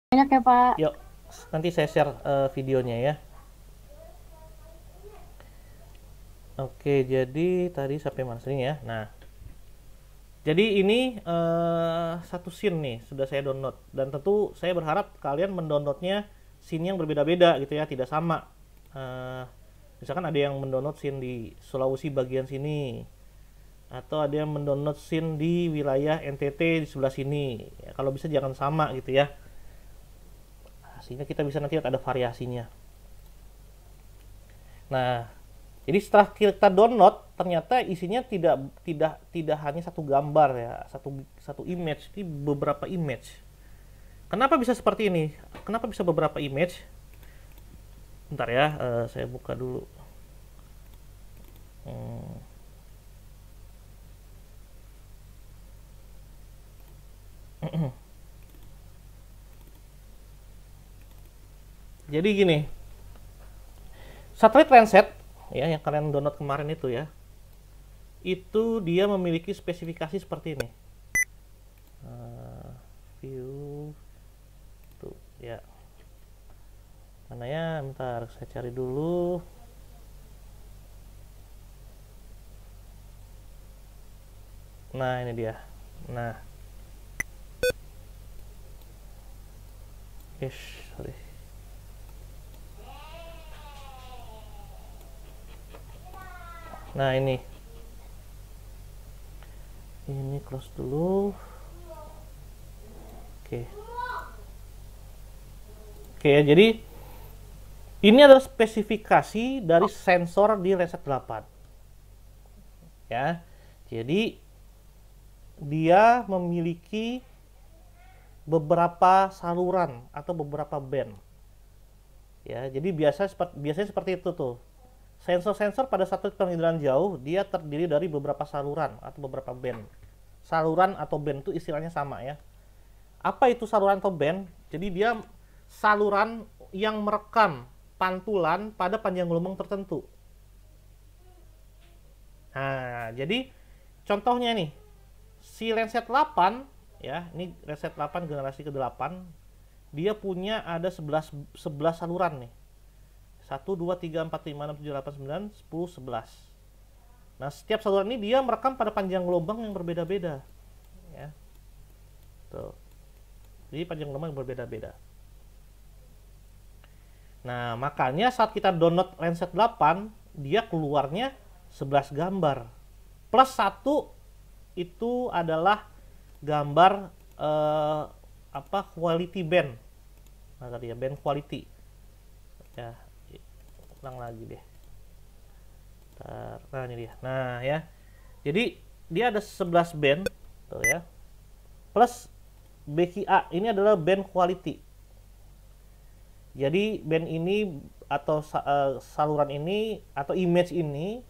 Banyak ya, Pak. Yuk, nanti saya share videonya ya. Oke, jadi tadi sampai mana sini ya? Nah, jadi ini satu scene nih sudah saya download, dan tentu saya berharap kalian mendownloadnya scene yang berbeda-beda gitu ya, tidak sama. Eh, Misalkan ada yang mendownload scene di Sulawesi bagian sini, atau ada yang mendownload scene di wilayah NTT di sebelah sini. Ya, kalau bisa jangan sama gitu ya, sehingga kita bisa nanti ada variasinya. Nah, jadi setelah kita download, ternyata isinya tidak hanya satu gambar ya, satu image, ini beberapa image. Kenapa bisa seperti ini? Kenapa bisa beberapa image? Bentar ya, saya buka dulu. Hmm. Jadi gini, satelit Landsat ya yang kalian download kemarin itu dia memiliki spesifikasi seperti ini. View tuh ya. Mana ya? Bentar, saya cari dulu. Nah, ini dia. Nah, sorry. Nah, ini close dulu. Oke. Oke ya, jadi ini adalah spesifikasi dari sensor di Landsat 8. Ya. Jadi dia memiliki beberapa saluran atau beberapa band. Ya, jadi biasanya seperti itu tuh. Sensor-sensor pada satelit penginderaan jauh dia terdiri dari beberapa saluran atau beberapa band. Saluran atau band itu istilahnya sama ya. Apa itu saluran atau band? Jadi dia saluran yang merekam pantulan pada panjang gelombang tertentu. Nah, jadi contohnya nih, si Landsat 8 ya, ini Landsat 8 generasi ke-8, dia punya ada 11 saluran nih. 1 2 3 4 5 6 7 8 9 10 11. Nah, setiap saluran ini dia merekam pada panjang gelombang yang berbeda-beda. Ya. Tuh. Jadi panjang gelombang yang berbeda-beda. Nah, makanya saat kita download Landsat 8, dia keluarnya 11 gambar. Plus 1 itu adalah gambar quality band. Nah, tadi ya band quality. Ya, ulang lagi deh. Nah, ini dia. Nah, ya. Jadi dia ada 11 band tuh ya. Plus BQA ini adalah band quality. Jadi band ini atau saluran ini atau image ini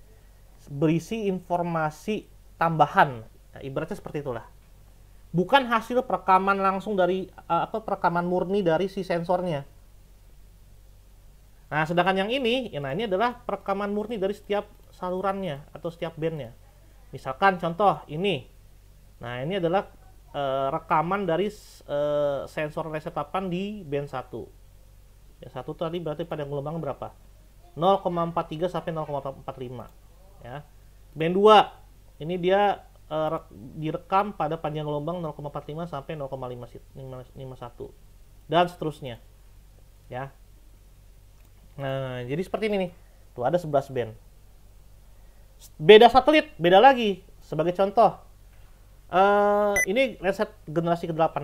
berisi informasi tambahan. Nah, ibaratnya seperti itulah. Bukan hasil perekaman langsung dari perekaman murni dari si sensornya. Nah, sedangkan yang ini, nah ini adalah perekaman murni dari setiap salurannya atau setiap bandnya. Misalkan contoh ini. Nah, ini adalah rekaman dari sensor Landsat 8 di band 1. Ya, 1 tadi berarti pada gelombang berapa? 0,43 sampai 0,45 ya. Band 2 ini dia direkam pada panjang gelombang 0,45 sampai 0,51 dan seterusnya ya. Nah, jadi seperti ini nih. Tuh ada 11 band. Beda satelit, beda lagi. Sebagai contoh, ini Landsat generasi ke-8.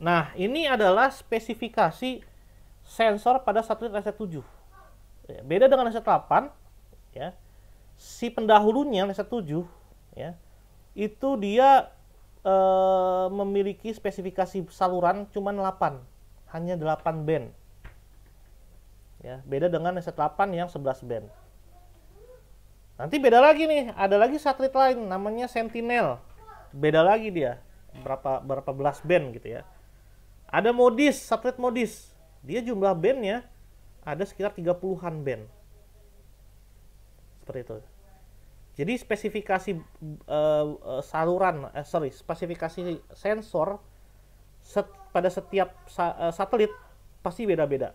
Nah, ini adalah spesifikasi sensor pada satelit Landsat 7. Beda dengan Landsat 8, ya. Si pendahulunya Landsat 7, ya, itu dia memiliki spesifikasi saluran cuma 8, hanya 8 band. Ya, beda dengan Landsat 8 yang 11 band. Nanti beda lagi nih, ada lagi satelit lain namanya Sentinel. Beda lagi dia, berapa belas band gitu ya. Ada Modis, satelit Modis. Dia jumlah bandnya ada sekitar 30-an band. Seperti itu. Jadi spesifikasi spesifikasi sensor pada setiap satelit pasti beda-beda.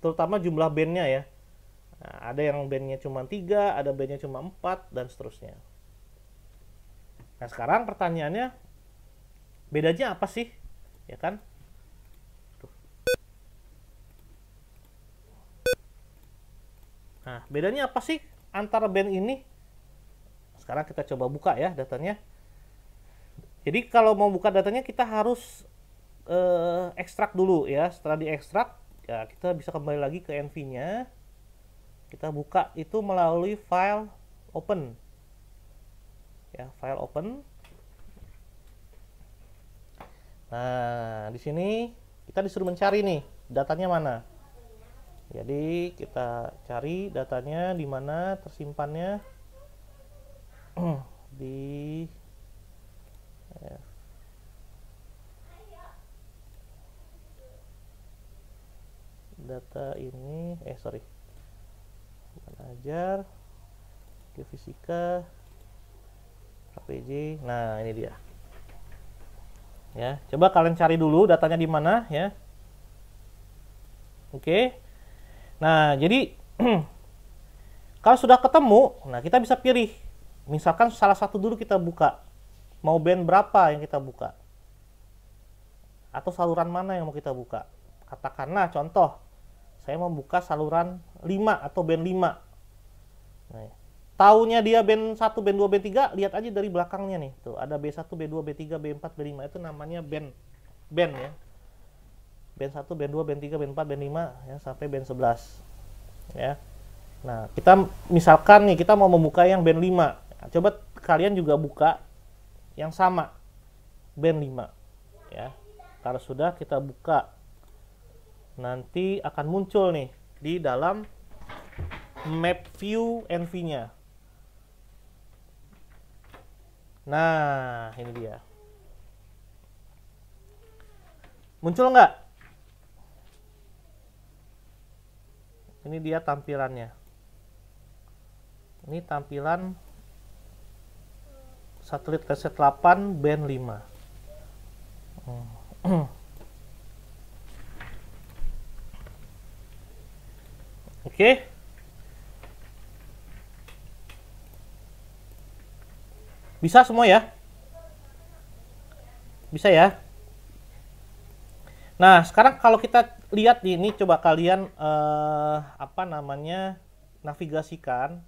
Terutama jumlah bandnya ya. Nah, ada yang bandnya cuma 3, ada bandnya cuma 4, dan seterusnya. Nah, sekarang pertanyaannya, bedanya apa sih? Ya kan? Nah, bedanya apa sih antara band ini? Sekarang kita coba buka ya datanya. Jadi kalau mau buka datanya kita harus ekstrak dulu ya. Setelah diekstrak, ya kita bisa kembali lagi ke NV-nya. Kita buka itu melalui file open. Ya, file open. Nah, di sini kita disuruh mencari nih, datanya mana. Jadi kita cari datanya di mana tersimpannya. Di data ini, belajar fisika KPJ. Nah, ini dia. Ya, coba kalian cari dulu datanya di mana ya. Oke. Nah, jadi kalau sudah ketemu, nah kita bisa pilih. Misalkan salah satu dulu kita buka. Mau band berapa yang kita buka? Atau saluran mana yang mau kita buka? Katakanlah contoh, saya mau buka saluran 5 atau band 5. Nah, taunya dia band 1, band 2, band 3, lihat aja dari belakangnya nih. Tuh, ada B1, B2, B3, B4, B5, itu namanya band ya. Band 1, band 2, band 3, band 4, band 5 ya, sampai band 11. Ya. Nah, kita misalkan nih kita mau membuka yang band 5. Nah, coba kalian juga buka yang sama. Band 5 ya. Kalau sudah kita buka, nanti akan muncul nih di dalam map view NV-nya. Nah, ini dia. Muncul nggak? Ini dia tampilannya. Ini tampilan satelit Reset 8 band 5. Oke. Bisa semua ya? Bisa ya? Nah, sekarang kalau kita lihat ini, coba kalian navigasikan.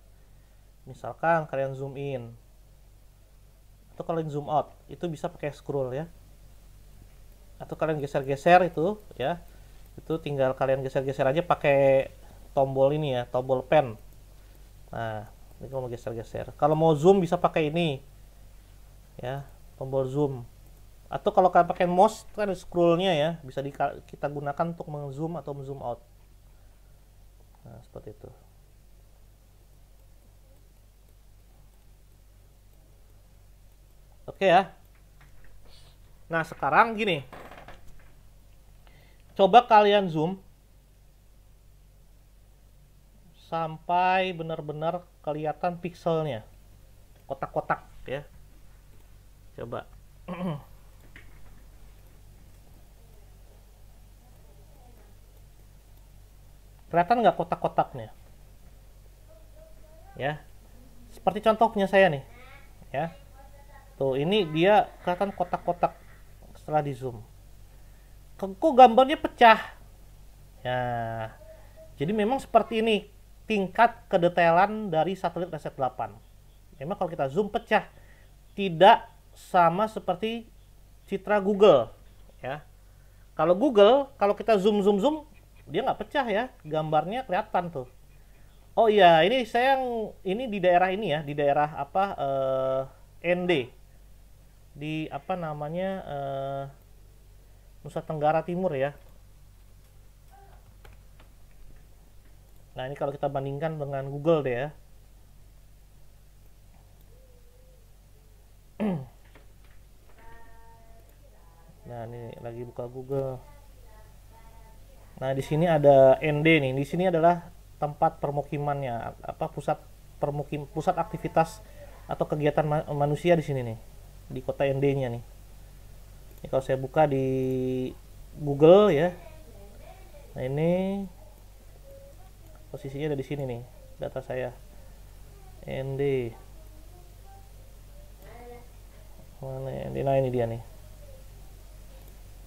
Misalkan kalian zoom in atau kalian zoom out, itu bisa pakai scroll ya. Atau kalian geser-geser itu ya. Itu tinggal kalian geser-geser aja pakai tombol ini ya, tombol pen. Nah, ini kalau mau geser-geser. Kalau mau zoom bisa pakai ini. Ya, tombol zoom. Atau kalau kalian pakai mouse itu kan scrollnya ya, bisa kita gunakan untuk meng-zoom atau zoom out. Nah, seperti itu. Oke ya. Nah, sekarang gini. Coba kalian zoom sampai benar-benar kelihatan pixelnya. Kotak-kotak ya. Coba. Kelihatan nggak kotak-kotaknya? Ya. Seperti contoh punya saya nih. Ya. Tuh, ini dia kelihatan kotak-kotak setelah di zoom. Kok gambarnya pecah? Ya. Jadi memang seperti ini tingkat kedetailan dari satelit Reset 8. Memang kalau kita zoom pecah. Tidak sama seperti citra Google ya. Kalau Google, kalau kita zoom dia nggak pecah ya, gambarnya kelihatan tuh. Oh iya, ini ini di daerah ini ya, di daerah ND, di Nusa Tenggara Timur ya. Nah, ini kalau kita bandingkan dengan Google deh ya. Nah, ini lagi buka Google. Nah, di sini ada ND nih. Di sini adalah tempat permukimannya, pusat pusat aktivitas atau kegiatan manusia di sini nih, di kota ND-nya nih. Ini kalau saya buka di Google ya, nah ini posisinya ada di sini nih, data saya ND. Mana ya? Nah ini dia nih.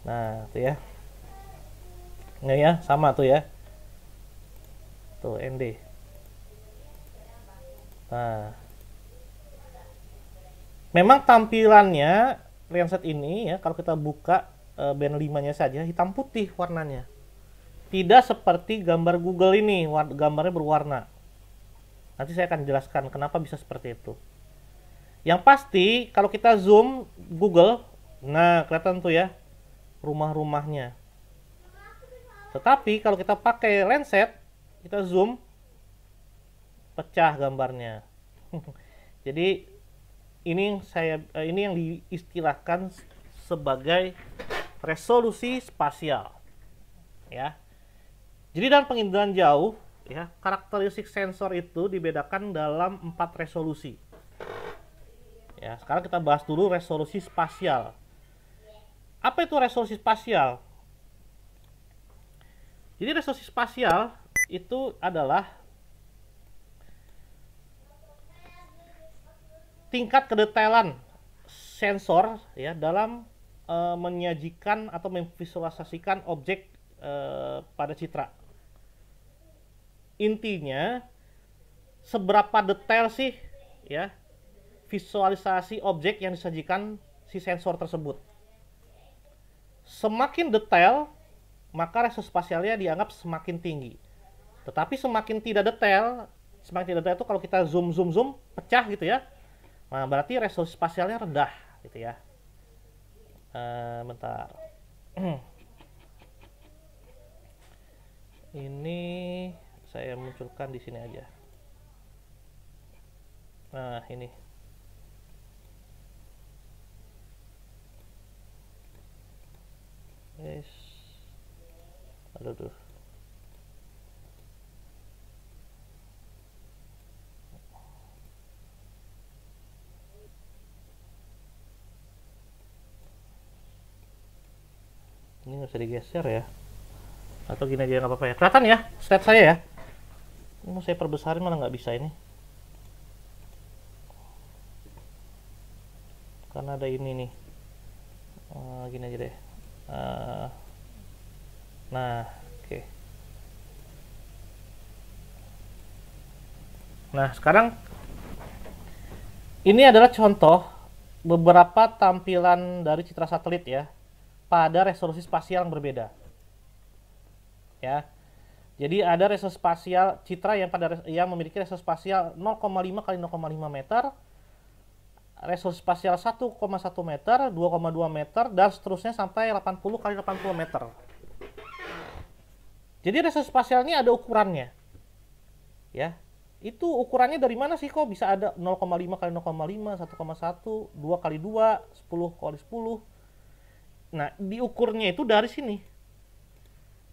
Nah tuh ya, ini ya sama tuh ya, tuh ND. Nah, memang tampilannya Landsat ini ya, kalau kita buka band 5-nya saja hitam putih warnanya. Tidak seperti gambar Google ini, gambarnya berwarna. Nanti saya akan jelaskan kenapa bisa seperti itu. Yang pasti kalau kita zoom Google, nah kelihatan tuh ya rumah-rumahnya. Tetapi kalau kita pakai Landsat, kita zoom, pecah gambarnya. Jadi ini yang diistilahkan sebagai resolusi spasial ya. Jadi dalam penginderaan jauh ya, karakteristik sensor itu dibedakan dalam 4 resolusi. Ya, sekarang kita bahas dulu resolusi spasial. Apa itu resolusi spasial? Jadi resolusi spasial itu adalah tingkat kedetailan sensor ya dalam menyajikan atau memvisualisasikan objek pada citra. Intinya seberapa detail sih ya visualisasi objek yang disajikan si sensor tersebut. Semakin detail, maka resolusi spasialnya dianggap semakin tinggi. Tetapi semakin tidak detail itu kalau kita zoom pecah gitu ya. Nah, berarti resolusi spasialnya rendah gitu ya. Bentar. Ini saya munculkan di sini aja. Nah, ini. Yes. Aduh. Ini nggak bisa digeser ya, atau gini aja nggak apa-apa ya. Kelihatan ya slide saya ya. Ini mau saya perbesarin malah nggak bisa ini, karena ada ini nih. Gini aja deh. Nah, oke. Nah, sekarang ini adalah contoh beberapa tampilan dari citra satelit ya pada resolusi spasial yang berbeda. Ya. Jadi ada resolusi spasial citra yang memiliki resolusi spasial 0,5 kali 0,5 meter, resolusi spasial 1,1 meter, 2,2 meter, dan seterusnya sampai 80 kali 80 meter. Jadi resolusi spasial ini ada ukurannya. Ya. Itu ukurannya dari mana sih kok bisa ada 0,5 kali 0,5, 1,1, 2 kali 2, 10 kali 10. Nah, diukurnya itu dari sini.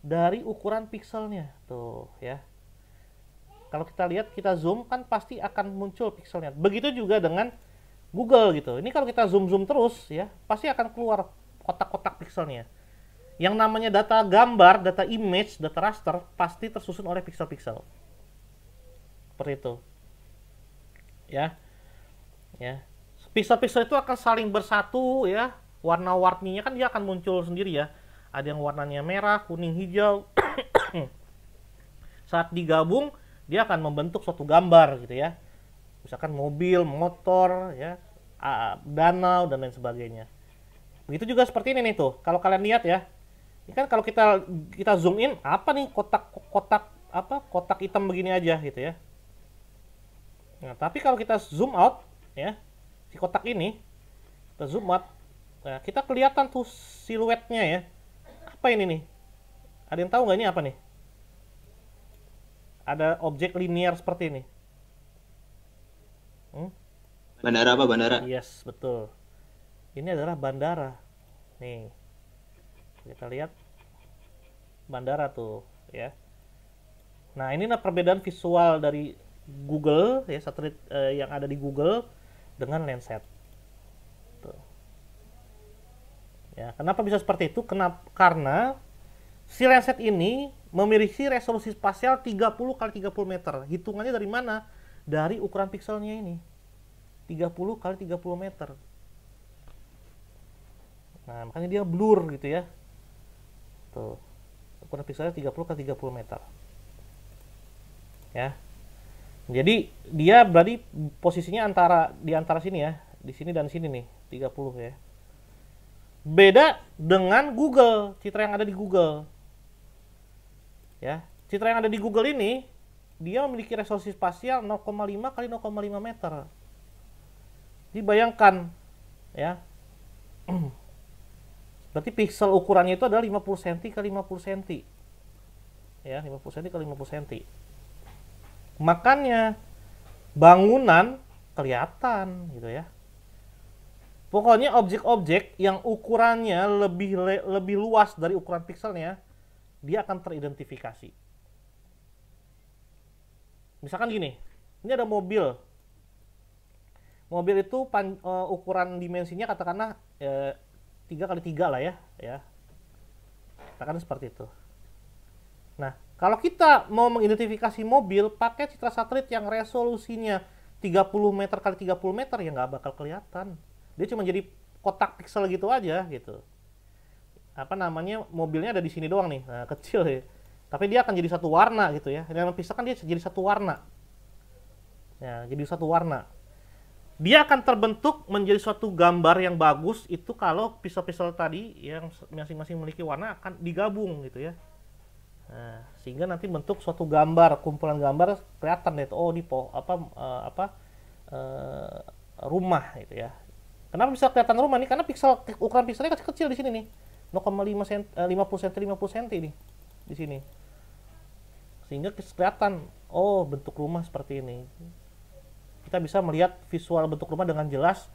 Dari ukuran pikselnya. Tuh, ya. Kalau kita lihat, kita zoom, kan pasti akan muncul pikselnya. Begitu juga dengan Google gitu. Ini kalau kita zoom terus, ya, pasti akan keluar kotak-kotak pikselnya. Yang namanya data gambar, data image, data raster, pasti tersusun oleh piksel-piksel. Seperti itu. Ya. Ya. Piksel-piksel itu akan saling bersatu, ya. Warna-warninya kan dia akan muncul sendiri ya. Ada yang warnanya merah, kuning, hijau. Saat digabung, dia akan membentuk suatu gambar gitu ya. Misalkan mobil, motor, ya, danau dan lain sebagainya. Begitu juga seperti ini nih tuh. Kalau kalian lihat ya, ini kan kalau kita zoom in, apa nih kotak hitam begini aja gitu ya. Nah, tapi kalau kita zoom out ya, si kotak ini kita zoom out. Nah, kita kelihatan tuh siluetnya ya. Apa ini nih? Ada yang tahu nggak ini apa nih? Ada objek linear seperti ini. Bandara apa bandara? Yes, betul. Ini adalah bandara. Nih. Kita lihat bandara tuh ya. Nah, inilah perbedaan visual dari Google ya, satelit yang ada di Google dengan Landsat. Tuh. Ya, kenapa bisa seperti itu? Karena si Landsat ini memiliki resolusi spasial 30 kali 30 meter. Hitungannya dari mana? Dari ukuran pikselnya ini. 30 kali 30 meter. Nah, makanya dia blur gitu ya. Tuh. Ukuran pikselnya 30 kali 30 meter. Ya. Jadi dia berarti posisinya di antara sini ya, di sini dan sini nih, 30 ya. Beda dengan Google, citra yang ada di Google. Ya, citra yang ada di Google ini dia memiliki resolusi spasial 0,5 kali 0,5 meter. Jadi bayangkan ya. Berarti piksel ukurannya itu adalah 50 cm kali 50 cm. Ya, 50 cm kali 50 cm. Makanya bangunan kelihatan gitu ya. Pokoknya objek-objek yang ukurannya lebih luas dari ukuran pikselnya, dia akan teridentifikasi. Misalkan gini, ini ada mobil. Mobil itu ukuran dimensinya katakanlah 3 kali 3 lah ya. Katakan seperti itu. Nah, kalau kita mau mengidentifikasi mobil pakai citra satelit yang resolusinya 30 meter kali 30 meter, ya nggak bakal kelihatan. Dia cuma jadi kotak piksel gitu aja gitu. Apa namanya, mobilnya ada di sini doang nih, nah, kecil ya. Tapi dia akan jadi satu warna gitu ya. Dengan pisah kan dia jadi satu warna. Ya, jadi satu warna. Dia akan terbentuk menjadi suatu gambar yang bagus itu kalau piksel-piksel tadi yang masing-masing memiliki warna akan digabung gitu ya. Nah, sehingga nanti bentuk suatu gambar, kumpulan gambar kelihatan deh. Oh, di rumah gitu ya. Kenapa bisa kelihatan rumah nih? Karena ukuran pikselnya kecil-kecil di sini nih. 0,5 cm, 50 cm, 50 cm nih di sini. Sehingga kelihatan, oh, bentuk rumah seperti ini. Kita bisa melihat visual bentuk rumah dengan jelas,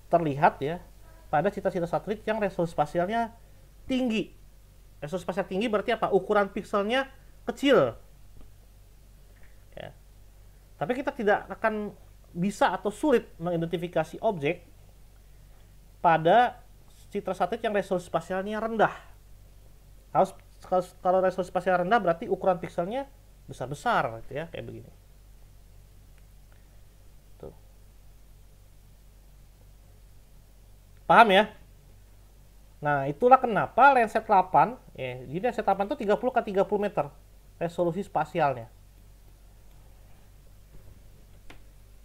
terlihat ya pada citra-citra satelit yang resolusi spasialnya tinggi. Resolusi spasial tinggi berarti apa? Ukuran pikselnya kecil. Ya. Tapi kita tidak akan bisa atau sulit mengidentifikasi objek pada citra satelit yang resolusi spasialnya rendah. Kalau resolusi spasial rendah berarti ukuran pikselnya besar-besar gitu ya, kayak begini. Tuh. Paham ya? Nah, itulah kenapa Landsat 8, ya, jadi Landsat 8 itu 30 ke 30 meter resolusi spasialnya.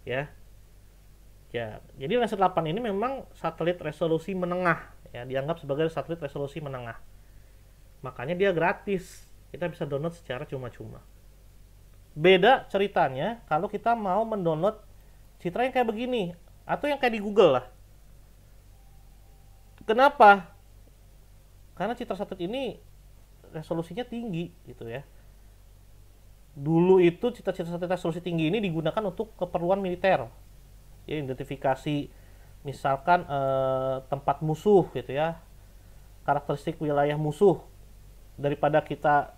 Ya. Ya, jadi Landsat 8 ini memang satelit resolusi menengah, ya, dianggap sebagai satelit resolusi menengah. Makanya dia gratis. Kita bisa download secara cuma-cuma. Beda ceritanya kalau kita mau mendownload citra yang kayak begini atau yang kayak di Google lah. Kenapa? Karena citra satelit ini resolusinya tinggi gitu ya. Dulu itu citra-citra satelit resolusi tinggi ini digunakan untuk keperluan militer. Ya, identifikasi misalkan tempat musuh gitu ya. Karakteristik wilayah musuh, daripada kita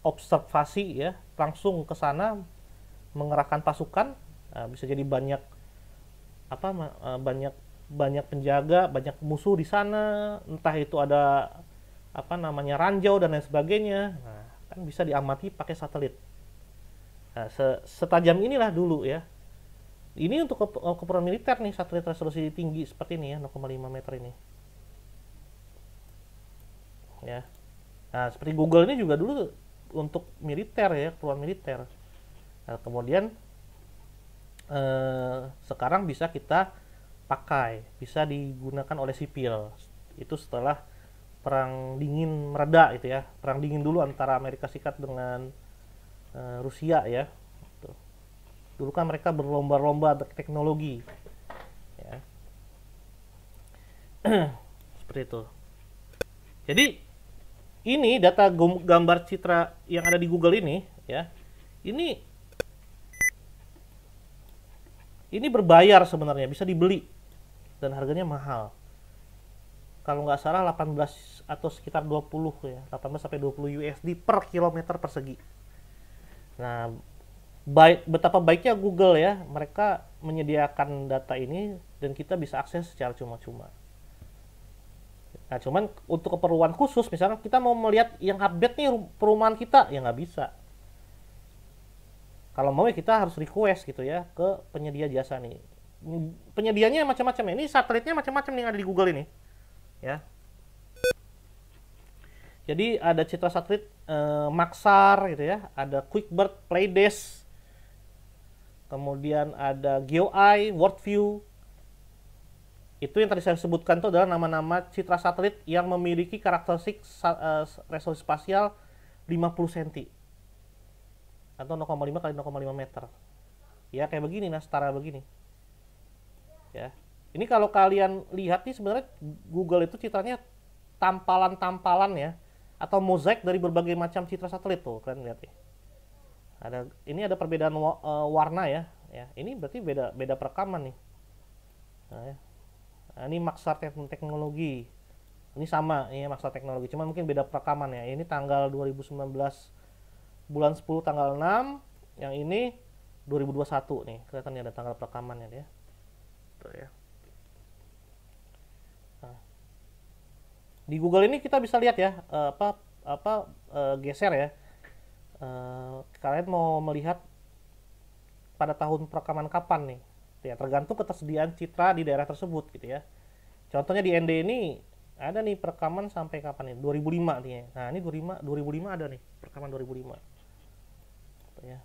observasi ya langsung ke sana mengerahkan pasukan, bisa jadi banyak banyak penjaga, banyak musuh di sana, entah itu ada ranjau dan lain sebagainya. Nah, kan bisa diamati pakai satelit. Nah, setajam inilah dulu ya. Ini untuk keperluan militer nih, satelit resolusi tinggi seperti ini ya, 0,5 meter ini. Ya. Nah, seperti Google ini juga dulu untuk militer ya, keperluan militer. Nah, kemudian sekarang bisa kita pakai, bisa digunakan oleh sipil. Itu setelah perang dingin mereda gitu ya. Perang dingin dulu antara Amerika Serikat dengan Rusia ya. Tuh. Dulu kan mereka berlomba-lomba teknologi. Ya. Seperti itu. Jadi ini data gambar citra yang ada di Google ini ya. Ini berbayar sebenarnya, bisa dibeli dan harganya mahal. kalau nggak salah 18 atau sekitar 20 ya, 18 sampai 20 USD per kilometer persegi. Nah, betapa baiknya Google ya, mereka menyediakan data ini dan kita bisa akses secara cuma-cuma. Nah, cuman untuk keperluan khusus, misalnya kita mau melihat yang update nih perumahan kita, ya nggak bisa. Kalau mau ya kita harus request gitu ya ke penyedia jasa nih. Penyedianya macam-macam ya. Ini satelitnya macam-macam nih yang ada di Google ini. Ya. Jadi ada Citra Satelit Maxar gitu ya, ada QuickBird, Playdesk, kemudian ada GeoEye, Worldview. Itu yang tadi saya sebutkan itu adalah nama-nama citra satelit yang memiliki karakteristik resolusi spasial 50 cm atau 0,5 kali 0,5 meter. Ya kayak begini, nah setara begini. Ya. Ini kalau kalian lihat nih sebenarnya Google itu citranya tampalan-tampalan ya atau mozaik dari berbagai macam citra satelit tuh, kalian lihat nih. Ini ada perbedaan warna ya. Ya, ini berarti beda perekaman nih. Nah, ya. Nah, ini Maxar teknologi. Ini sama, ini Maxar teknologi, cuman mungkin beda perekaman ya. Ini tanggal 2019 bulan 10 tanggal 6, yang ini 2021 nih. Kelihatan ada tanggal perekamannya ya. Tuh ya. Nah, di Google ini kita bisa lihat ya, geser ya. Kalian mau melihat pada tahun perekaman kapan nih? Ya, tergantung ketersediaan citra di daerah tersebut gitu ya. Contohnya di ND ini ada nih perekaman sampai kapan nih? 2005 nih. Nah, ini 2005 ada nih perekaman 2005. Ya.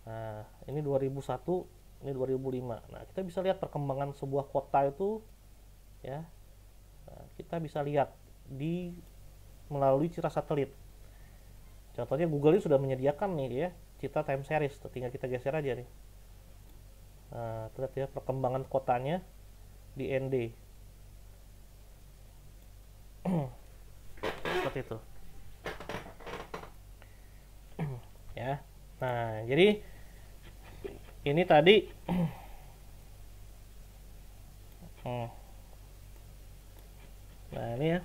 Nah, ini 2001, ini 2005. Nah, kita bisa lihat perkembangan sebuah kota itu ya. Nah, kita bisa lihat melalui citra satelit. Contohnya Google ini sudah menyediakan nih ya, citra time series. Tinggal kita geser aja nih. Nah, lihat ya perkembangan kotanya di ND. Seperti itu. Ya. Nah, jadi ini tadi nah, ini ya.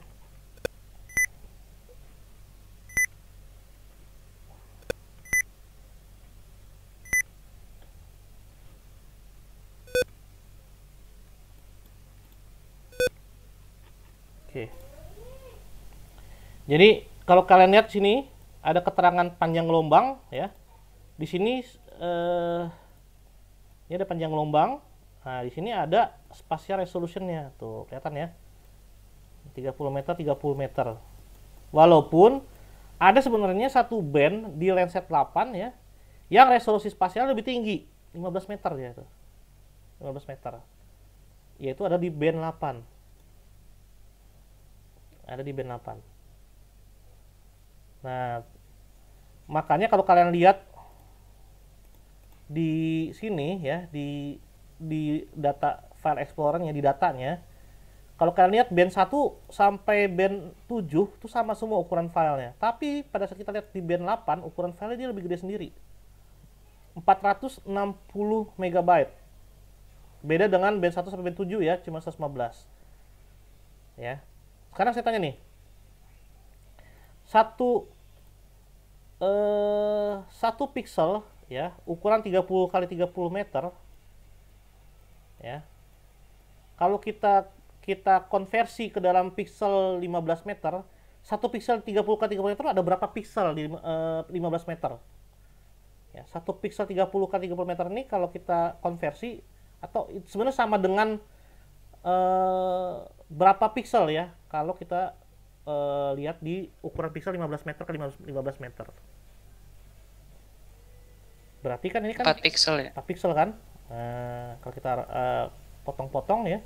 Oke. Jadi kalau kalian lihat sini ada keterangan panjang gelombang ya. Di sini ini ada panjang gelombang. Nah, di sini ada spatial resolutionnya. Tuh, kelihatan ya. 30 meter, 30 meter. Walaupun ada sebenarnya satu band di Landsat 8 ya yang resolusi spasial lebih tinggi, 15 meter ya itu. 15 meter. Yaitu ada di band 8. Ada di band 8. Nah, makanya kalau kalian lihat di sini ya, di data file explorernya, di datanya, kalau kalian lihat band 1 sampai band 7 itu sama semua ukuran filenya. Tapi pada saat kita lihat di band 8, ukuran filenya dia lebih gede sendiri. 460 MB. Beda dengan band 1 sampai band 7 ya, cuma 115. Ya. Sekarang saya tanya nih, satu pixel ya, ukuran 30 kali 30 meter ya. Kalau kita konversi ke dalam pixel 15 meter, satu pixel 30 kali 30 meter ada berapa pixel di 15 meter? Ya, satu pixel 30 kali 30 meter ini kalau kita konversi atau sebenarnya sama dengan berapa pixel ya kalau kita lihat di ukuran pixel 15 meter ke 15 meter. Berarti kan ini kan 4 pixel ya? 4 pixel kan. Nah, kalau kita potong-potong ya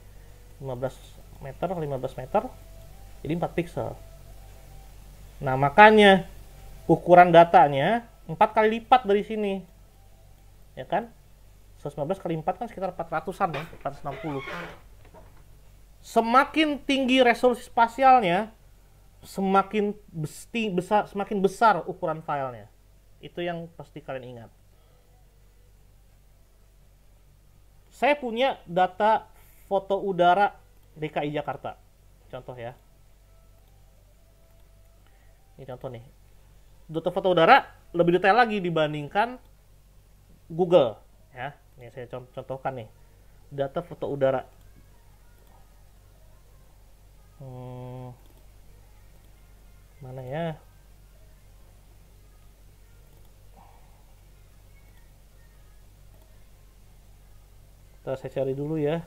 15 meter ke 15 meter jadi 4 pixel. Nah, makanya ukuran datanya 4 kali lipat dari sini. Ya kan? 115 kali 4 kan sekitar 400-an ya, 460. Semakin tinggi resolusi spasialnya, semakin besar ukuran filenya. Itu yang pasti kalian ingat. Saya punya data foto udara DKI Jakarta. contoh ya. Ini contoh nih. Data foto udara lebih detail lagi dibandingkan Google ya. Ini saya contohkan nih. Data foto udara. Mana ya? Kita saya cari dulu ya.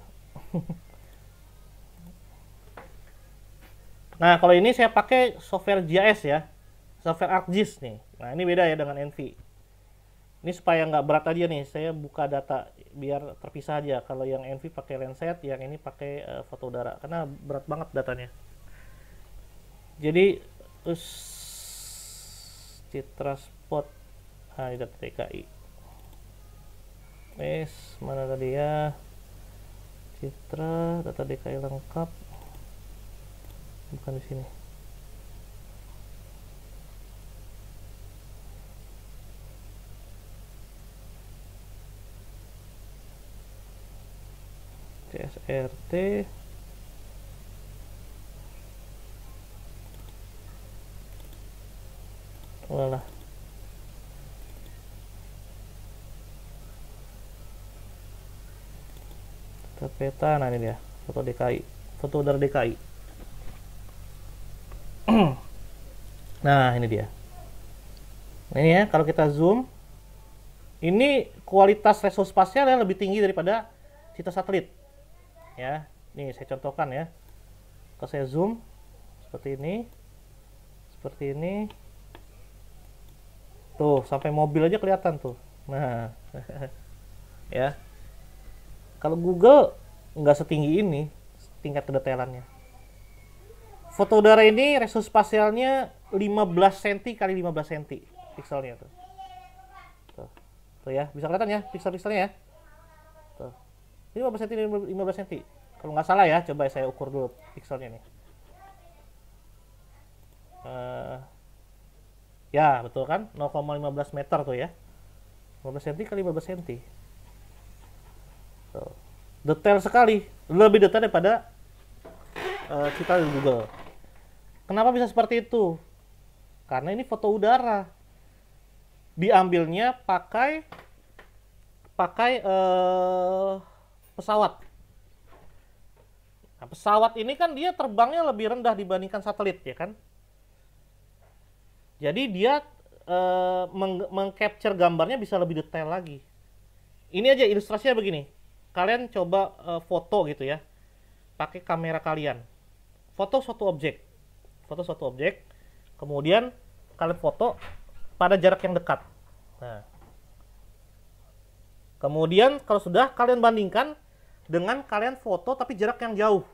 Nah, kalau ini saya pakai software GIS ya. Software ArcGIS nih. Nah, ini beda ya dengan Envy. Ini supaya nggak berat aja nih, saya buka data biar terpisah aja. Kalau yang Envy pakai Landsat, yang ini pakai foto udara. Karena berat banget datanya. Jadi, Citra Spot. Nah, ini data DKI. Mana tadi ya? Citra, data DKI lengkap. Bukan di sini. CSRT. Walah. Peta, nah ini dia, foto DKI, foto udara DKI. Nah, ini dia. Nah, ini ya, kalau kita zoom, ini kualitas resolusi spasialnya lebih tinggi daripada citra satelit. Ya, nih saya contohkan ya. Kalau saya zoom seperti ini, tuh sampai mobil aja kelihatan tuh. Nah, ya. Kalau Google nggak setinggi ini tingkat kedetailannya. Foto udara ini resolusi spasialnya 15 cm kali 15 cm pixelnya tuh. Tuh ya, bisa kelihatan ya pixel-pixelnya ya. Tuh. 15 cm 15 cm. Kalau nggak salah ya, coba saya ukur dulu pixelnya nih. Ya, betul kan? 0,15 meter tuh ya. 15 cm kali 15 cm. Detail sekali, lebih detail daripada kita di Google. Kenapa bisa seperti itu? Karena ini foto udara, diambilnya pakai pesawat. Nah, pesawat ini kan dia terbangnya lebih rendah dibandingkan satelit ya kan. Jadi dia mengcapture gambarnya bisa lebih detail lagi. Ini aja ilustrasinya begini. Kalian coba foto gitu ya, pakai kamera kalian, foto suatu objek, kemudian kalian foto pada jarak yang dekat. Nah, kemudian kalau sudah kalian bandingkan dengan kalian foto tapi jarak yang jauh,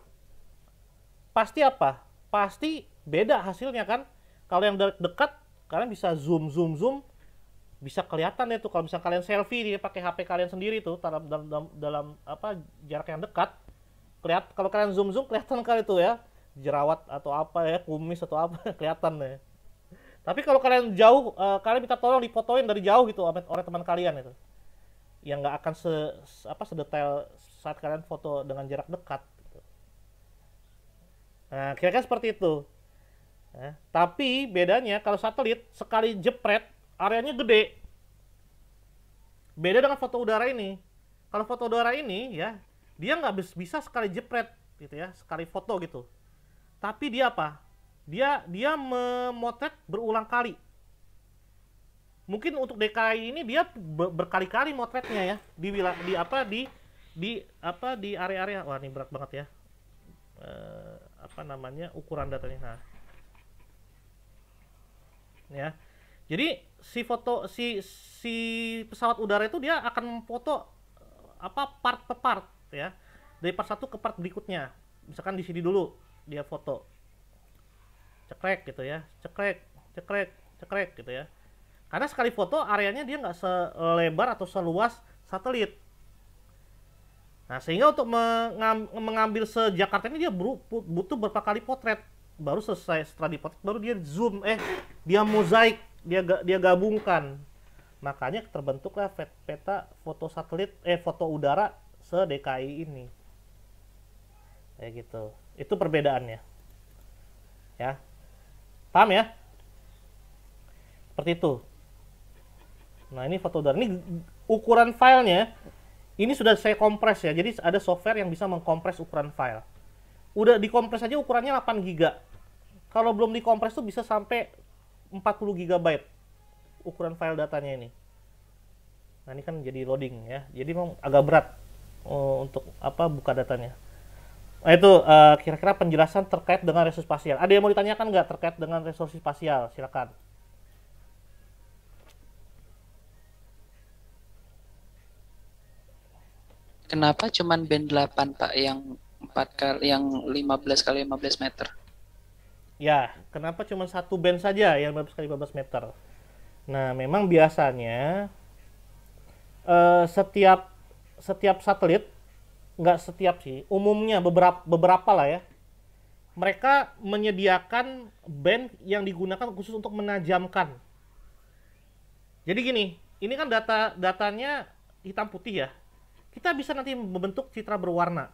pasti apa? Pasti beda hasilnya kan? Kalau yang dekat, kalian bisa zoom, bisa kelihatan itu. Kalau misalnya kalian selfie dia pakai HP kalian sendiri tuh dalam apa jarak yang dekat, kalau kalian zoom kelihatan kali itu ya, jerawat atau apa ya, kumis atau apa kelihatan ya. Tapi kalau kalian jauh, kalian minta tolong difotoin dari jauh gitu oleh teman kalian itu, yang nggak akan sedetail saat kalian foto dengan jarak dekat gitu. Nah, kira-kira seperti itu. Nah, tapi bedanya kalau satelit sekali jepret areanya gede. Beda dengan foto udara ini. Kalau foto udara ini ya, dia nggak bisa sekali jepret gitu ya, sekali foto gitu. Tapi dia apa? Dia memotret berulang kali. Mungkin untuk DKI ini dia berkali-kali motretnya ya di area-area. Wah, ini berat banget ya. Ukuran datanya. Nah. Ya. Jadi si pesawat udara itu dia akan foto part per part ya. Dari part satu ke part berikutnya. Misalkan di sini dulu dia foto. Cekrek gitu ya. Cekrek gitu ya. Karena sekali foto areanya dia nggak selebar atau seluas satelit. Nah, sehingga untuk mengambil se-Jakarta ini dia butuh berapa kali potret. Baru selesai, setelah dipotret baru dia zoom, dia mozaik, dia gabungkan. Makanya terbentuklah peta foto satelit, foto udara se-DKI ini. Kayak gitu. Itu perbedaannya. Ya, paham ya? Seperti itu. Nah, ini foto dari ini ukuran filenya ini sudah saya kompres ya. Jadi ada software yang bisa mengkompres ukuran file. Udah dikompres aja ukurannya 8 GB. Kalau belum dikompres tuh bisa sampai 40 GB ukuran file datanya ini. Nah, ini kan jadi loading ya. Jadi memang agak berat untuk apa buka datanya. Nah, itu kira-kira penjelasan terkait dengan resolusi spasial. Ada yang mau ditanyakan nggak terkait dengan resolusi spasial? Silakan. Kenapa cuman band 8 Pak yang 4 kali yang 15 kali 15 meter? Ya, kenapa cuma satu band saja yang 15 kali 15 meter? Nah, memang biasanya setiap satelit, nggak setiap sih, umumnya beberapa lah ya, mereka menyediakan band yang digunakan khusus untuk menajamkan. Jadi gini, ini kan datanya hitam putih ya. Kita bisa nanti membentuk citra berwarna.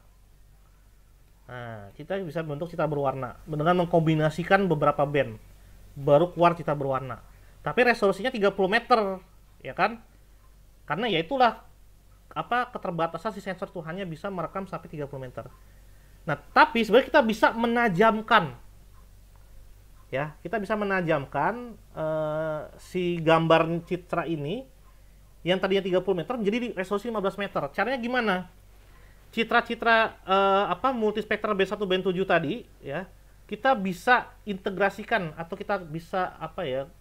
Nah, kita bisa membentuk citra berwarna dengan mengkombinasikan beberapa band. Baru keluar citra berwarna. Tapi resolusinya 30 meter, ya kan? Karena ya itulah apa keterbatasan si sensor itu hanya bisa merekam sampai 30 meter. Nah, tapi sebenarnya kita bisa menajamkan. Ya, kita bisa menajamkan si gambar citra ini yang tadinya 30 meter menjadi resolusi 15 meter. Caranya gimana? Citra-citra multispektral B1 B7 tadi ya, kita bisa integrasikan atau kita bisa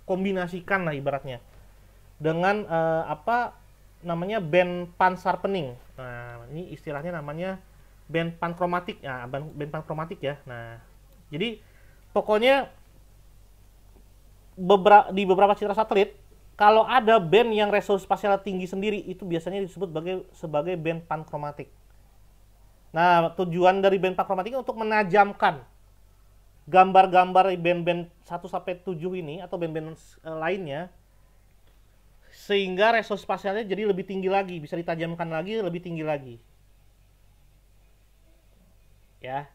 kombinasikan lah ibaratnya dengan namanya band pansarpening. Nah, ini istilahnya namanya band pankromatik. Nah, band pankromatik ya. Nah, jadi pokoknya di beberapa citra satelit kalau ada band yang resolusi spasial tinggi sendiri, itu biasanya disebut sebagai band pankromatik. Nah, tujuan dari band pankromatik untuk menajamkan gambar-gambar band-band 1-7 ini atau band-band lainnya, sehingga resolusi spasialnya jadi lebih tinggi lagi, bisa ditajamkan lagi, lebih tinggi lagi. Ya,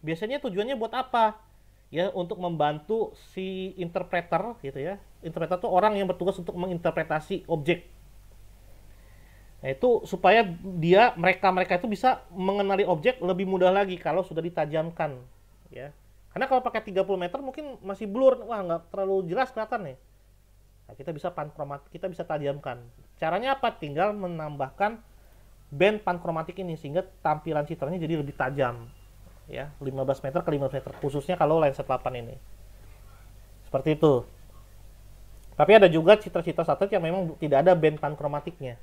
biasanya tujuannya buat apa? Ya, untuk membantu si interpreter gitu ya. Interpreter itu orang yang bertugas untuk menginterpretasi objek. Nah, itu supaya mereka itu bisa mengenali objek lebih mudah lagi kalau sudah ditajamkan ya. Karena kalau pakai 30 meter mungkin masih blur, wah nggak terlalu jelas kelihatan nih. Nah, kita bisa pankromatik, kita bisa tajamkan. Caranya apa? Tinggal menambahkan band pankromatik ini sehingga tampilan citranya jadi lebih tajam. Ya, 15 meter ke 15 meter, khususnya kalau Landsat 8 ini. Seperti itu. Tapi ada juga citra-citra satelit yang memang tidak ada band pankromatiknya.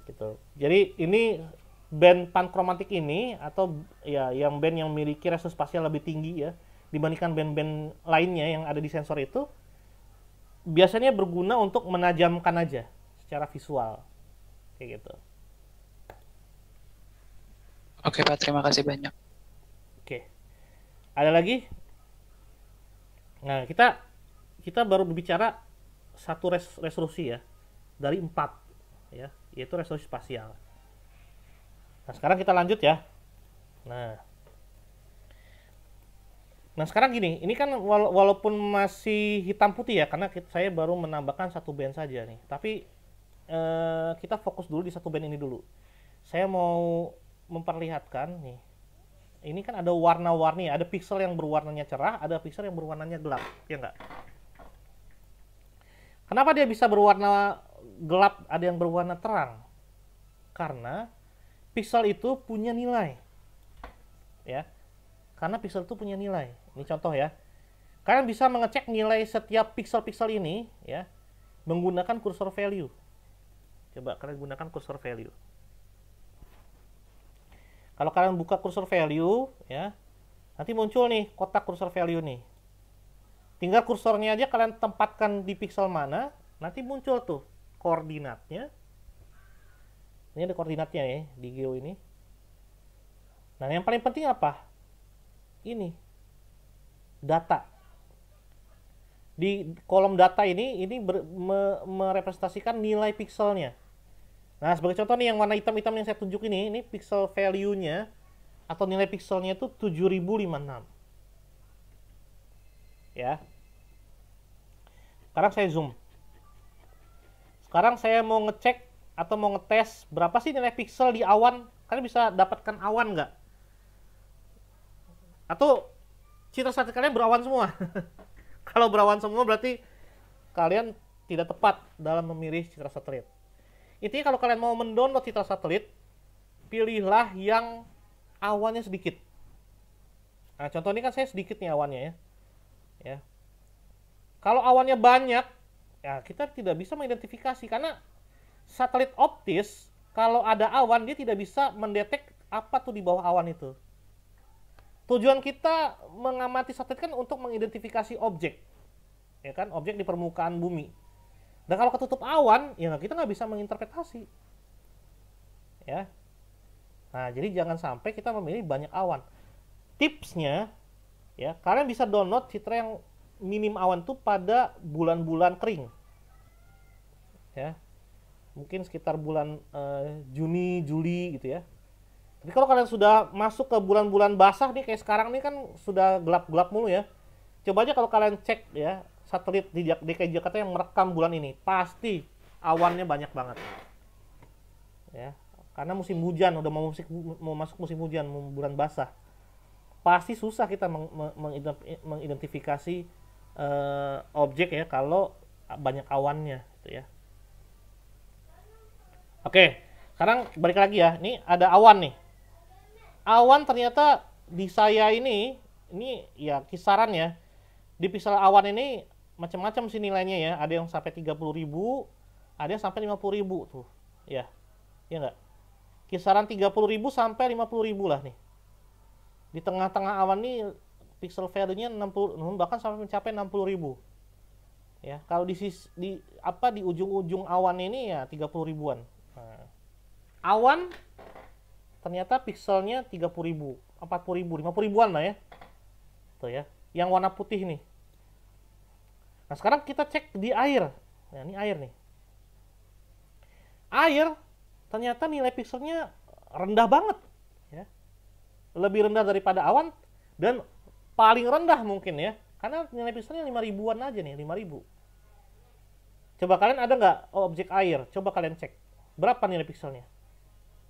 Gitu. Jadi ini band pankromatik ini atau ya yang band yang memiliki resolusi spasial lebih tinggi ya dibandingkan band-band lainnya yang ada di sensor itu, biasanya berguna untuk menajamkan aja secara visual. Kayak gitu. Oke Pak, terima kasih banyak. Oke. Ada lagi? Nah, kita baru berbicara satu resolusi ya dari 4 ya, yaitu resolusi spasial. Nah, sekarang kita lanjut ya. Nah sekarang gini, ini kan walaupun masih hitam putih ya, karena saya baru menambahkan satu band saja nih. Tapi kita fokus dulu di satu band ini dulu. Saya mau memperlihatkan nih. Ini kan ada warna-warni, ada pixel yang berwarnanya cerah, ada pixel yang berwarnanya gelap, ya enggak? Kenapa dia bisa berwarna gelap, ada yang berwarna terang? Karena pixel itu punya nilai. Ya. Karena pixel itu punya nilai. Ini contoh ya. Kalian bisa mengecek nilai setiap pixel-pixel ini ya menggunakan cursor value. Coba kalian gunakan cursor value. Kalau kalian buka cursor value ya, nanti muncul nih kotak cursor value nih. Tinggal kursornya aja kalian tempatkan di pixel mana, nanti muncul tuh koordinatnya. Ini ada koordinatnya ya di geo ini. Nah, yang paling penting apa? Ini data. Di kolom data ini merepresentasikan nilai pixelnya. Nah, sebagai contoh nih yang warna hitam-hitam yang saya tunjuk ini pixel value-nya atau nilai pixelnya itu 7056. ya. Sekarang saya zoom. Sekarang saya mau ngecek atau mau ngetes berapa sih nilai pixel di awan. Kalian bisa dapatkan awan nggak? Atau citra satelit kalian berawan semua? Kalau berawan semua berarti kalian tidak tepat dalam memilih citra satelit. Intinya kalau kalian mau mendownload citra satelit, pilihlah yang awannya sedikit. Nah, contoh ini kan saya sedikit nih awannya ya. Kalau awannya banyak, ya kita tidak bisa mengidentifikasi karena satelit optis kalau ada awan dia tidak bisa mendetek apa tuh di bawah awan itu. Tujuan kita mengamati satelit kan untuk mengidentifikasi objek, ya kan, objek di permukaan bumi. Dan kalau ketutup awan, ya kita nggak bisa menginterpretasi, ya. Nah, jadi jangan sampai kita memilih banyak awan. Tipsnya, ya, kalian bisa download citra yang minim awan tuh pada bulan-bulan kering, ya. Mungkin sekitar bulan Juni, Juli gitu ya. Tapi kalau kalian sudah masuk ke bulan-bulan basah nih kayak sekarang nih kan sudah gelap-gelap mulu ya. Coba aja kalau kalian cek ya satelit di DKI Jakarta yang merekam bulan ini, pasti awannya banyak banget. Ya, karena musim hujan udah mau masuk musim hujan, bulan basah. Pasti susah kita mengidentifikasi objek ya kalau banyak awannya gitu ya. Oke, sekarang balik lagi ya. Ini ada awan nih. Awan ternyata di saya ini ya kisaran ya. Di pixel awan ini macam-macam sih nilainya ya. Ada yang sampai 30.000, ada yang sampai 50.000 tuh. Ya. Ya enggak? Kisaran 30.000 sampai 50.000 lah nih. Di tengah-tengah awan nih pixel value-nya 60 bahkan sampai mencapai 60.000. Ya, kalau di ujung-ujung awan ini ya 30 ribuan. Nah, awan ternyata pixelnya 30.000, 40.000, 50.000-an lah ya. Tuh ya, yang warna putih nih. Nah, sekarang kita cek di air. Nah, ini air nih. Air ternyata nilai pixelnya rendah banget ya. Lebih rendah daripada awan dan paling rendah mungkin ya. Karena nilai pixelnya 5.000-an aja nih, 5.000. Coba kalian ada nggak objek air? Coba kalian cek. Berapa nilai pixelnya?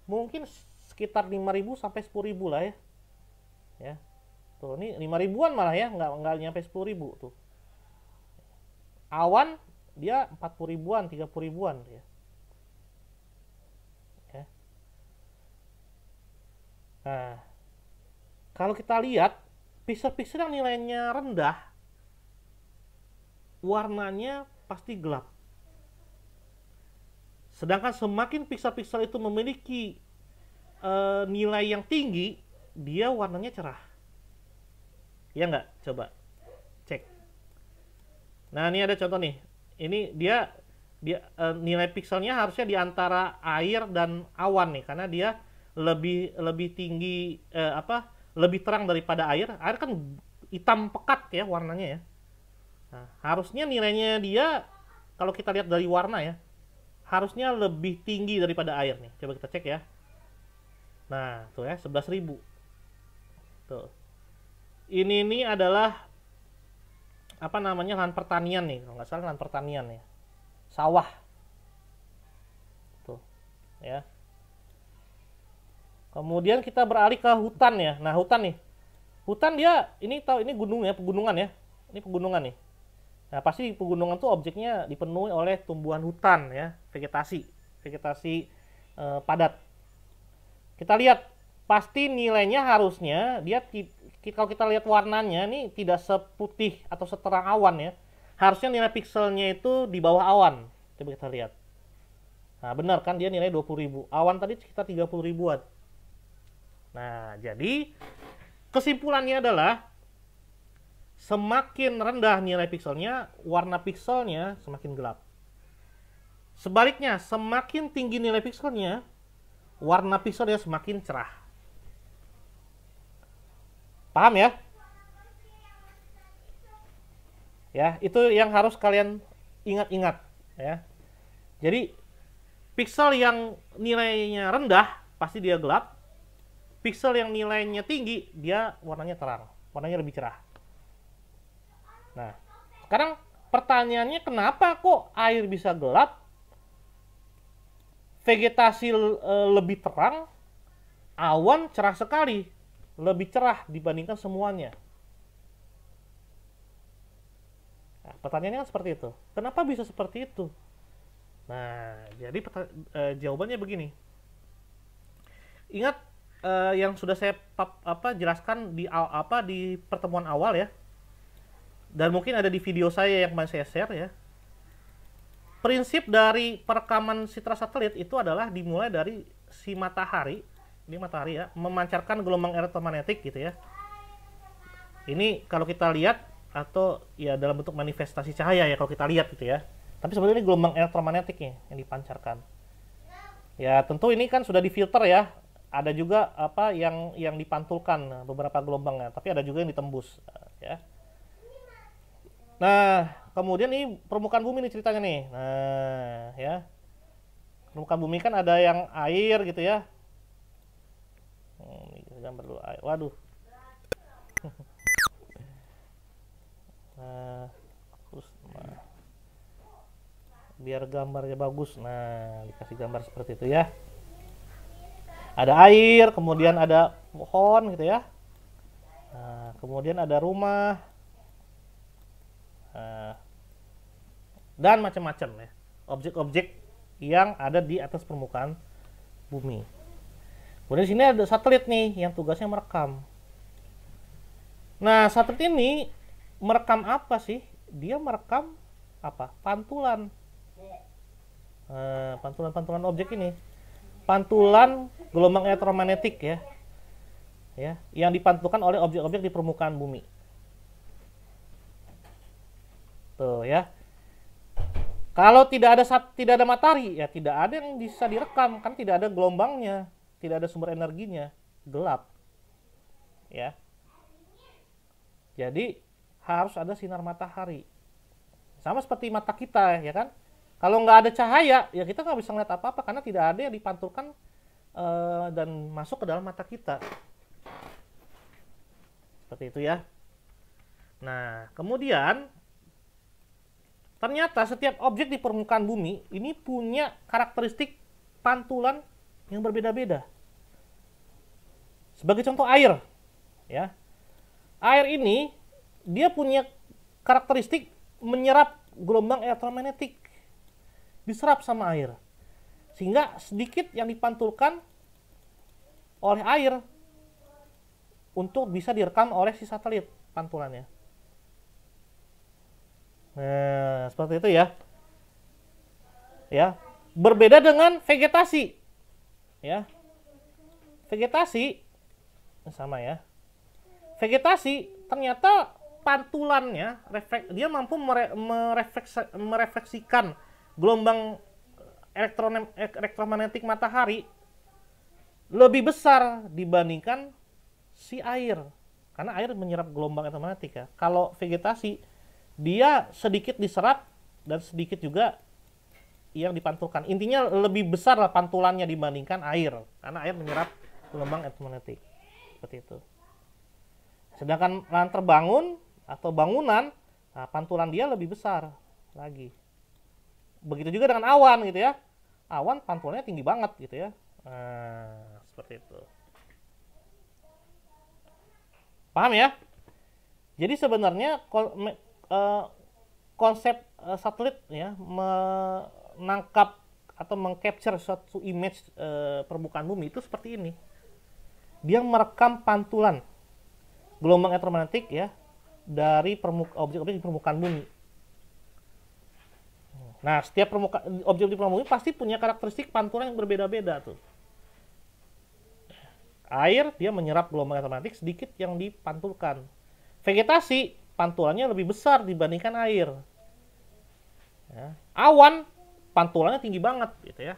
Mungkin sekitar 5.000 sampai 10.000 lah ya. Ya. Tuh, ini 5.000-an malah ya, nggak nyampe 10.000 tuh. Awan dia 40.000-an, 30.000-an ya. Ya. Nah, kalau kita lihat pixel-pixel yang nilainya rendah, warnanya pasti gelap. Sedangkan semakin pixel-pixel itu memiliki nilai yang tinggi, dia warnanya cerah. Ya nggak? Coba cek. Nah, ini ada contoh nih. Ini dia nilai pixelnya harusnya di antara air dan awan nih, karena dia lebih tinggi lebih terang daripada air. Air kan hitam pekat ya warnanya ya. Nah, harusnya nilainya dia kalau kita lihat dari warna ya, harusnya lebih tinggi daripada air nih. Coba kita cek ya. Nah, tuh ya 11.000. Tuh. Ini adalah apa namanya lahan pertanian nih, kalau nggak salah lahan pertanian ya. Sawah. Tuh, ya. Kemudian kita beralih ke hutan ya. Nah, hutan nih. Hutan dia ini gunung ya, pegunungan ya. Ini pegunungan nih. Nah, pasti di pegunungan tuh objeknya dipenuhi oleh tumbuhan hutan ya, vegetasi padat. Kita lihat pasti nilainya harusnya dia kalau kita lihat warnanya nih tidak seputih atau seterang awan ya. Harusnya nilai pixelnya itu di bawah awan. Coba kita lihat. Nah, benar kan dia nilai 20.000. Awan tadi sekitar 30.000-an. Nah, jadi kesimpulannya adalah semakin rendah nilai pixelnya, warna pixelnya semakin gelap. Sebaliknya, semakin tinggi nilai pixelnya, warna pixelnya semakin cerah. Paham ya? Ya, itu yang harus kalian ingat-ingat ya. Jadi pixel yang nilainya rendah pasti dia gelap. Pixel yang nilainya tinggi dia warnanya terang, warnanya lebih cerah. Nah, sekarang pertanyaannya kenapa kok air bisa gelap, vegetasi lebih terang, awan cerah sekali, lebih cerah dibandingkan semuanya. Nah, pertanyaannya kan seperti itu. Kenapa bisa seperti itu? Nah, jadi jawabannya begini. Ingat yang sudah saya jelaskan di pertemuan awal ya, dan mungkin ada di video saya yang kemarin saya share ya. Prinsip dari perekaman citra satelit itu adalah dimulai dari si matahari, ini matahari ya, memancarkan gelombang elektromagnetik gitu ya. Ini kalau kita lihat atau ya dalam bentuk manifestasi cahaya ya kalau kita lihat gitu ya. Tapi sebenarnya ini gelombang elektromagnetiknya yang dipancarkan. Ya tentu ini kan sudah difilter ya. Ada juga yang dipantulkan beberapa gelombangnya, tapi ada juga yang ditembus ya. Nah, kemudian ini permukaan bumi nih ceritanya nih. Nah, ya. Permukaan bumi kan ada yang air gitu ya. Ini gambar dulu air. Waduh. Nah, biar gambarnya bagus. Nah, dikasih gambar seperti itu ya. Ada air, kemudian ada pohon gitu ya. Nah, kemudian ada rumah. Dan macam-macam ya, objek-objek yang ada di atas permukaan bumi. Kemudian di sini ada satelit nih yang tugasnya merekam. Nah, satelit ini merekam apa sih? Dia merekam apa? Pantulan. Pantulan-pantulan objek ini. Pantulan gelombang elektromagnetik ya. Ya, yang dipantulkan oleh objek-objek di permukaan bumi. Tuh ya. Kalau tidak ada matahari, ya tidak ada yang bisa direkam, kan tidak ada gelombangnya, tidak ada sumber energinya, gelap. Ya. Jadi harus ada sinar matahari. Sama seperti mata kita, ya kan? Kalau nggak ada cahaya, ya kita nggak bisa ngeliat apa-apa karena tidak ada yang dipantulkan dan masuk ke dalam mata kita. Seperti itu ya. Nah, kemudian ternyata setiap objek di permukaan bumi ini punya karakteristik pantulan yang berbeda-beda. Sebagai contoh air, ya. Air ini dia punya karakteristik menyerap gelombang elektromagnetik. Diserap sama air. Sehingga sedikit yang dipantulkan oleh air untuk bisa direkam oleh si satelit pantulannya. Nah, seperti itu ya. Ya, berbeda dengan vegetasi. Ya. Vegetasi sama ya. Vegetasi ternyata pantulannya dia mampu merefleksikan gelombang elektromagnetik matahari lebih besar dibandingkan si air. Karena air menyerap gelombang elektromagnetik ya. Kalau vegetasi dia sedikit diserap dan sedikit juga yang dipantulkan. Intinya lebih besar lah pantulannya dibandingkan air, karena air menyerap gelombang elektromagnetik. Seperti itu. Sedangkan lahan terbangun atau bangunan, nah, pantulan dia lebih besar lagi. Begitu juga dengan awan gitu ya. Awan pantulannya tinggi banget gitu ya. Nah, seperti itu. Paham ya? Jadi sebenarnya konsep satelit ya menangkap atau mengcapture suatu image permukaan bumi itu seperti ini. Dia merekam pantulan gelombang elektromagnetik ya dari objek-objek di permukaan bumi. Nah, setiap objek di permukaan bumi pasti punya karakteristik pantulan yang berbeda-beda tuh. Air dia menyerap gelombang elektromagnetik sedikit yang dipantulkan. Vegetasi pantulannya lebih besar dibandingkan air. Ya. Awan pantulannya tinggi banget gitu ya.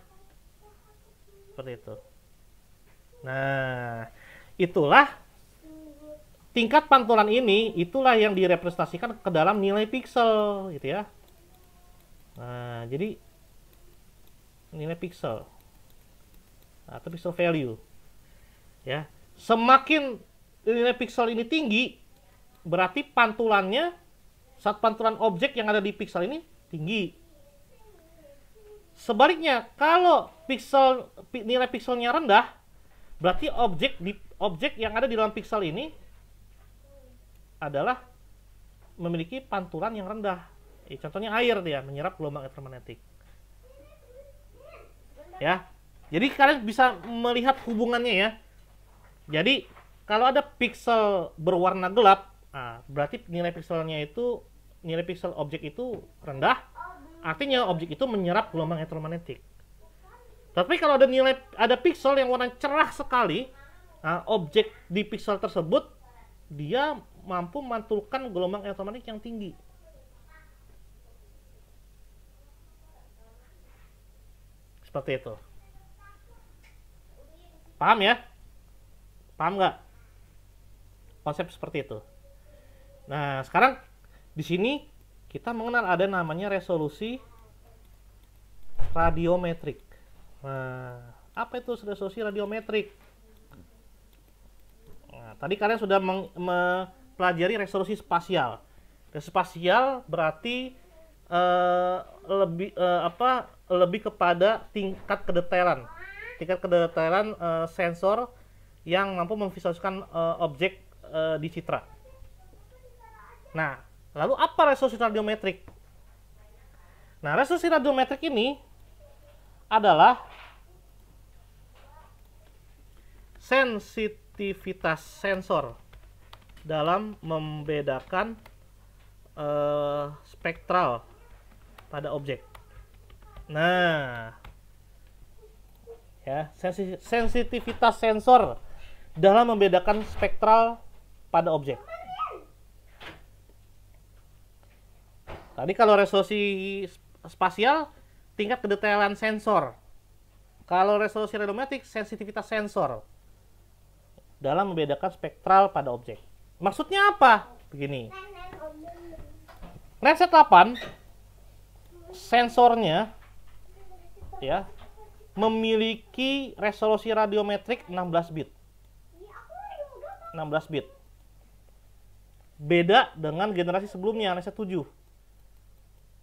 Seperti itu. Nah, itulah tingkat pantulan ini, itulah yang direpresentasikan ke dalam nilai piksel gitu ya. Nah, jadi nilai piksel atau pixel value. Ya. Semakin nilai piksel ini tinggi, berarti pantulannya saat pantulan objek yang ada di pixel ini tinggi. Sebaliknya, kalau nilai pixelnya rendah, berarti objek yang ada di dalam pixel ini adalah memiliki pantulan yang rendah. Contohnya air, dia menyerap gelombang elektromagnetik. Ya, jadi kalian bisa melihat hubungannya ya. Jadi kalau ada pixel berwarna gelap, berarti nilai pixel objek itu rendah. Artinya objek itu menyerap gelombang elektromagnetik. Tapi kalau ada pixel yang warna cerah sekali, objek di pixel tersebut dia mampu memantulkan gelombang elektromagnetik yang tinggi. Seperti itu. Paham ya? Paham nggak? Konsep seperti itu. Nah, sekarang di sini kita mengenal ada namanya resolusi radiometrik. Nah, apa itu resolusi radiometrik? Nah, tadi kalian sudah mempelajari resolusi spasial. Resolusi spasial berarti lebih kepada tingkat kedetailan sensor yang mampu memvisualisasikan objek di citra. Nah, lalu apa resolusi radiometrik? Nah, resolusi radiometrik ini adalah sensitivitas sensor dalam membedakan spektral pada objek. Nah, ya, sensitivitas sensor dalam membedakan spektral pada objek. Tadi kalau resolusi spasial, tingkat kedetailan sensor. Kalau resolusi radiometrik, sensitivitas sensor dalam membedakan spektral pada objek. Maksudnya apa? Begini. Lensa 8 sensornya ya memiliki resolusi radiometrik 16 bit. 16 bit. Beda dengan generasi sebelumnya, Lensa 7.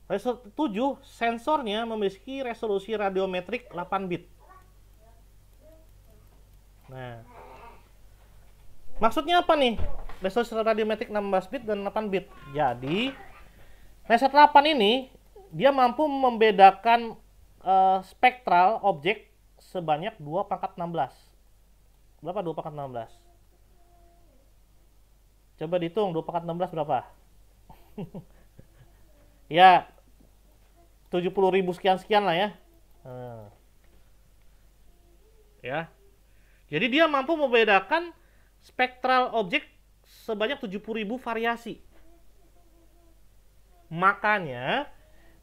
Lensa 7 sensornya memiliki resolusi radiometrik 8 bit. Nah, maksudnya apa nih? Resolusi radiometrik 16 bit dan 8 bit. Jadi, Lensa 8 ini dia mampu membedakan spektral objek sebanyak 2 pangkat 16. Berapa 2 pangkat 16? Coba dihitung 2 pangkat 16 berapa? Ya, 70.000 sekian-sekian lah ya. Ya. Jadi dia mampu membedakan spektral objek sebanyak 70.000 variasi. Makanya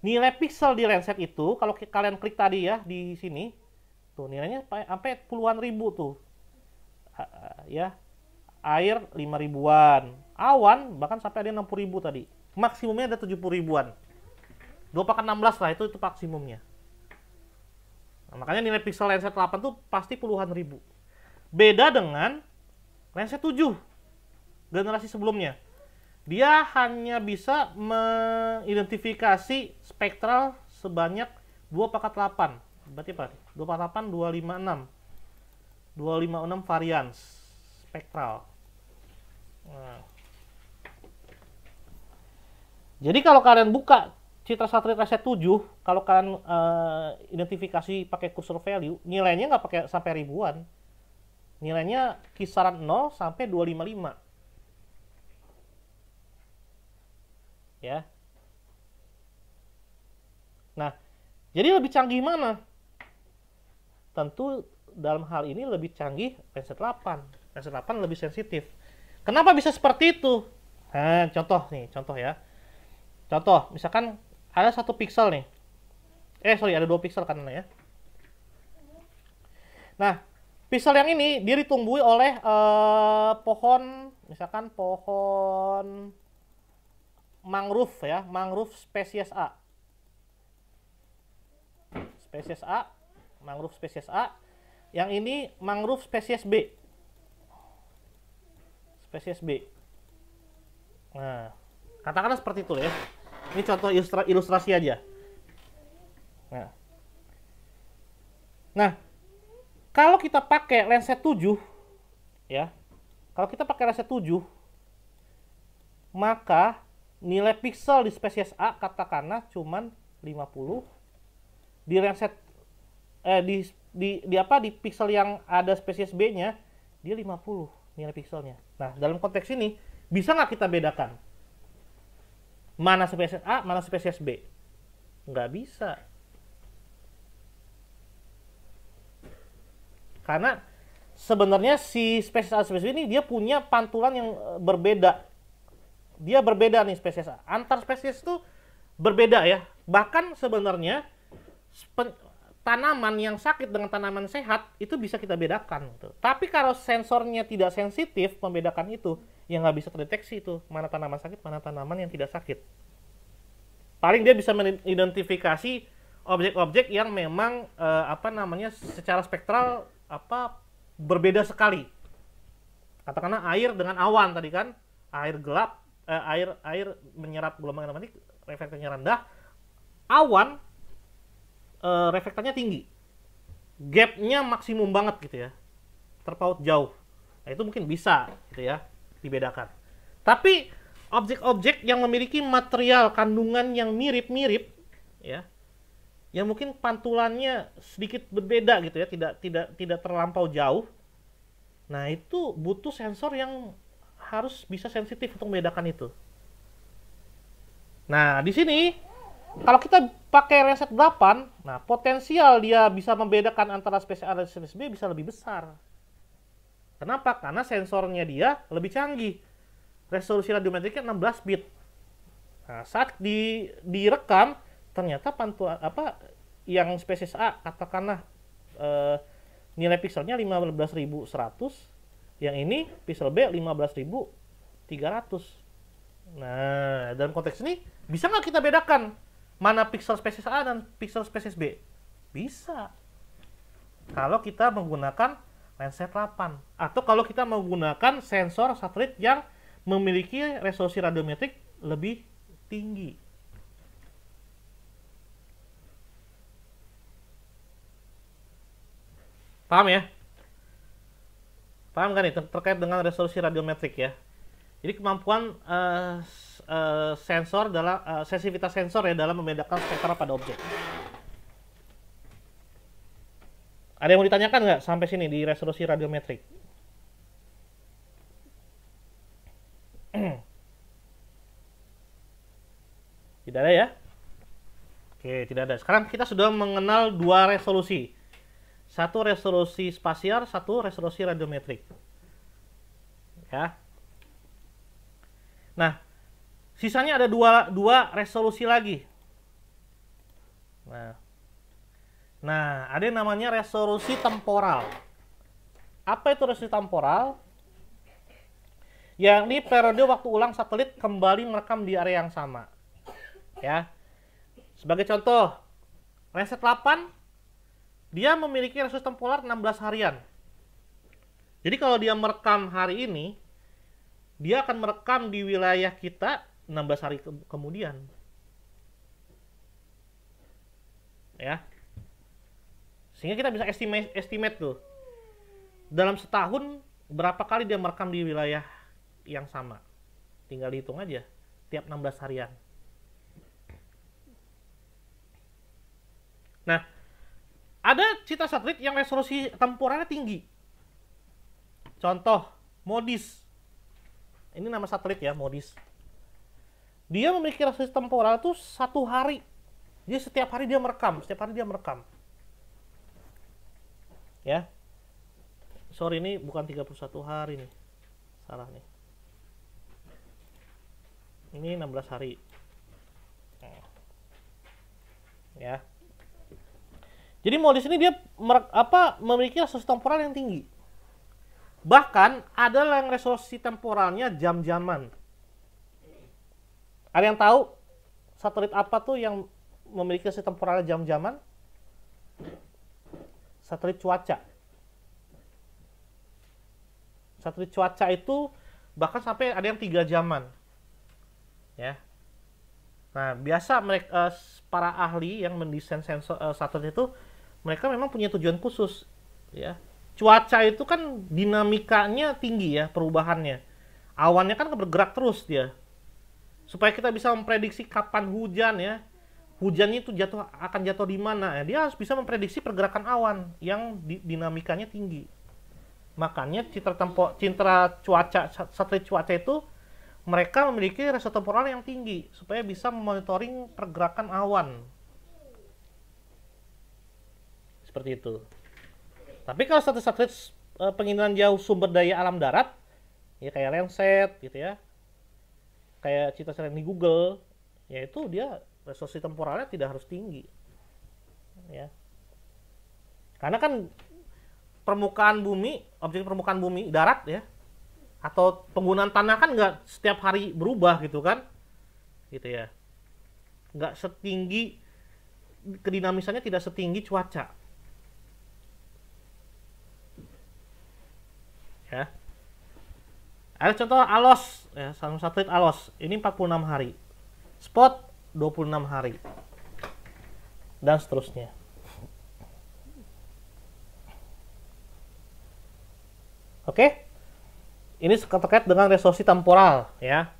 nilai pixel di lenset itu, kalau kalian klik tadi ya di sini, tuh nilainya sampai puluhan ribu tuh. Ya. Air 5 ribuan, awan bahkan sampai ada 60 ribu tadi. Maksimumnya ada 70 ribuan. 2 pangkat 16 lah itu maksimumnya. Nah, makanya nilai pixel lensa 8 tuh pasti puluhan ribu. Beda dengan lensa 7 generasi sebelumnya. Dia hanya bisa mengidentifikasi spektral sebanyak 2 pangkat 8. Berarti apa? 2 pangkat 8, 256. 256 varians spektral. Nah. Jadi kalau kalian buka citra satelit lensa 7, kalau kalian identifikasi pakai cursor value, nilainya nggak pakai sampai ribuan. Nilainya kisaran 0 sampai 255. Ya. Nah, jadi lebih canggih mana? Tentu dalam hal ini lebih canggih lensa 8. Lensa 8 lebih sensitif. Kenapa bisa seperti itu? Nah, contoh ya. Contoh, misalkan ada 1 pixel nih. Ada 2 pixel kan ya. Nah, pixel yang ini dia ditumbuhi oleh pohon, misalkan pohon mangrove ya, mangrove spesies A. Spesies A, mangrove spesies A. Yang ini mangrove spesies B. Spesies B. Nah, Katakanlah seperti itu ya. Ini contoh ilustrasi aja. Nah, kalau kita pakai lensa 7 ya. Kalau kita pakai lensa 7, maka nilai pixel di spesies A katakanlah cuman 50. Di lensa di pixel yang ada spesies B-nya dia 50 nilai pixelnya. Nah, dalam konteks ini bisa nggak kita bedakan mana spesies A, mana spesies B? Nggak bisa. Karena sebenarnya si spesies A spesies B ini dia punya pantulan yang berbeda. Dia berbeda nih spesies A. Antar spesies itu berbeda ya. Bahkan sebenarnya tanaman yang sakit dengan tanaman sehat itu bisa kita bedakan. Tapi kalau sensornya tidak sensitif membedakan itu, ya nggak bisa terdeteksi itu mana tanaman sakit, mana tanaman yang tidak sakit. Paling dia bisa mengidentifikasi objek-objek yang memang secara spektral berbeda sekali. Katakanlah air dengan awan tadi kan, air gelap, air menyerap gelombang elektromagnetik, reflektornya rendah, awan reflektornya tinggi, gapnya maksimum banget gitu ya, terpaut jauh. Nah, itu mungkin bisa gitu ya dibedakan. Tapi objek-objek yang memiliki material kandungan yang mirip-mirip ya, yang mungkin pantulannya sedikit berbeda gitu ya, tidak terlampau jauh. Nah, itu butuh sensor yang harus bisa sensitif untuk membedakan itu. Nah, di sini kalau kita pakai lensa 8, nah potensial dia bisa membedakan antara spesies A dan spesies B bisa lebih besar. Kenapa? Karena sensornya dia lebih canggih. Resolusi radiometriknya 16 bit. Nah, saat direkam ternyata pantulan yang spesies A katakanlah nilai pixelnya 15.100, yang ini pixel B 15.300. Nah, dalam konteks ini bisa nggak kita bedakan mana pixel spesies A dan pixel spesies B? Bisa. Kalau kita menggunakan lensa 8 atau kalau kita menggunakan sensor satelit yang memiliki resolusi radiometrik lebih tinggi. Paham ya? Paham kan itu terkait dengan resolusi radiometrik ya? Jadi kemampuan sensor dalam sensitivitas sensor ya dalam membedakan spektra pada objek. Ada yang mau ditanyakan nggak sampai sini di resolusi radiometrik? Tidak ada ya? Oke, tidak ada. Sekarang kita sudah mengenal dua resolusi. Satu resolusi spasial, satu resolusi radiometrik. Ya. Nah, sisanya ada dua resolusi lagi. Nah, ada yang namanya resolusi temporal. Apa itu resolusi temporal? Yakni periode waktu ulang satelit kembali merekam di area yang sama. Ya. Sebagai contoh, Landsat 8 dia memiliki resolusi temporal 16 harian. Jadi kalau dia merekam hari ini, dia akan merekam di wilayah kita 16 hari kemudian. Ya. Sehingga kita bisa estimate tuh. Dalam setahun berapa kali dia merekam di wilayah yang sama. Tinggal dihitung aja tiap 16 harian. Nah, ada cita satelit yang resolusi temporalnya tinggi. Contoh, MODIS. Ini nama satelit ya, MODIS. Dia memiliki resolusi temporal itu 1 hari. Jadi setiap hari dia merekam, Ya. Sorry, ini bukan 31 hari nih. Salah nih. Ini 16 hari. Ya. Jadi MODIS ini dia memiliki resolusi temporal yang tinggi. Bahkan ada yang resolusi temporalnya jam-jaman. Ada yang tahu satelit apa tuh yang memiliki resolusi temporalnya jam-jaman? Satelit cuaca. Satelit cuaca itu bahkan sampai ada yang 3 jaman. ya. Nah, biasa mereka para ahli yang mendesain sensor satelit itu mereka memang punya tujuan khusus, ya. Cuaca itu kan dinamikanya tinggi ya, perubahannya. Awannya kan bergerak terus dia. Supaya kita bisa memprediksi kapan hujan ya. Hujannya itu akan jatuh di mana ya. Dia harus bisa memprediksi pergerakan awan yang dinamikanya tinggi. Makanya citra cuaca satelit cuaca itu mereka memiliki resolusi temporal yang tinggi supaya bisa memonitoring pergerakan awan. Seperti itu. Tapi kalau satelit penginapan jauh sumber daya alam darat, ya kayak Landsat gitu ya, kayak citra satelit di Google, yaitu dia resolusi temporalnya tidak harus tinggi, ya. Karena kan permukaan bumi, objek permukaan bumi darat ya, atau penggunaan tanah kan nggak setiap hari berubah gitu kan, gitu ya, nggak setinggi, kedinamisannya tidak setinggi cuaca, ya. Ada contoh ALOS ya, satelit ALOS ini 46 hari, SPOT 26 hari, dan seterusnya. Oke, ini terkait dengan resolusi temporal ya.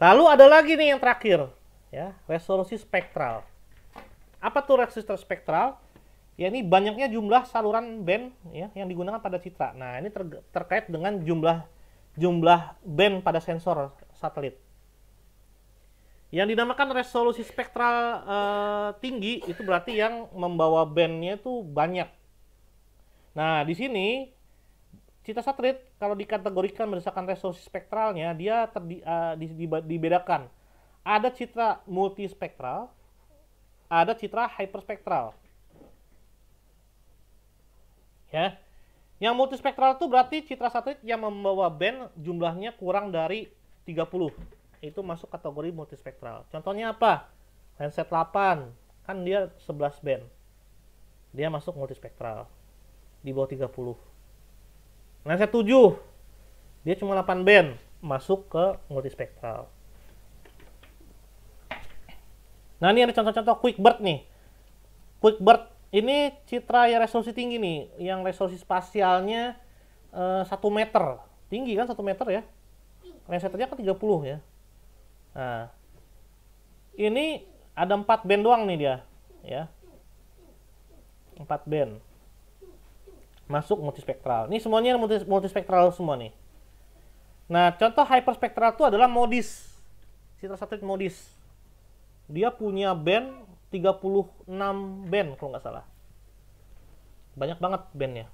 Lalu ada lagi nih yang terakhir ya, resolusi spektral. Apa tuh resolusi spektral? Ya, ini banyaknya jumlah saluran band ya yang digunakan pada citra. Nah, ini terkait dengan jumlah band pada sensor satelit. Yang dinamakan resolusi spektral tinggi itu berarti yang membawa bandnya itu banyak. Nah, di sini citra satelit kalau dikategorikan berdasarkan resolusi spektralnya, dia dibedakan. Ada citra multispektral, ada citra hyperspektral. Ya. Yang multispektral itu berarti citra satelit yang membawa band jumlahnya kurang dari 30. Itu masuk kategori multispektral. Contohnya apa? Landsat 8, kan dia 11 band. Dia masuk multispektral. Di bawah 30. Landsat 7, dia cuma 8 band, masuk ke multispektral. Nah, ini ada contoh-contoh QuickBird nih. QuickBird ini citra yang resolusi tinggi nih, yang resolusi spasialnya 1 meter. Tinggi kan 1 meter ya. Landsatnya kan 30 ya. Nah, ini ada 4 band doang nih dia, ya. 4 band. Masuk multispektral. Ini semuanya multispektral semua nih. Nah, contoh hyperspektral itu adalah MODIS. Citra satelit MODIS. Dia punya band 36 band kalau nggak salah. Banyak banget bandnya.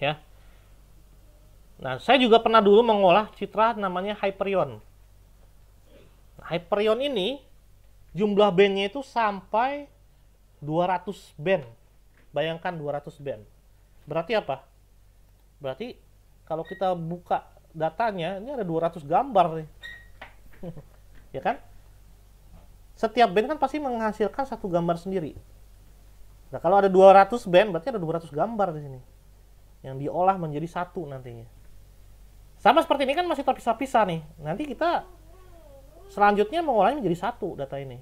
Ya. Nah, saya juga pernah dulu mengolah citra namanya Hyperion. Hyperion ini jumlah bandnya itu sampai 200 band. Bayangkan 200 band. Berarti apa? Berarti kalau kita buka datanya, ini ada 200 gambar nih. Ya kan? Setiap band kan pasti menghasilkan satu gambar sendiri. Nah, kalau ada 200 band, berarti ada 200 gambar di sini. Yang diolah menjadi satu nantinya. Sama seperti ini kan masih terpisah-pisah nih. Nanti kita selanjutnya mengolahnya menjadi satu data ini.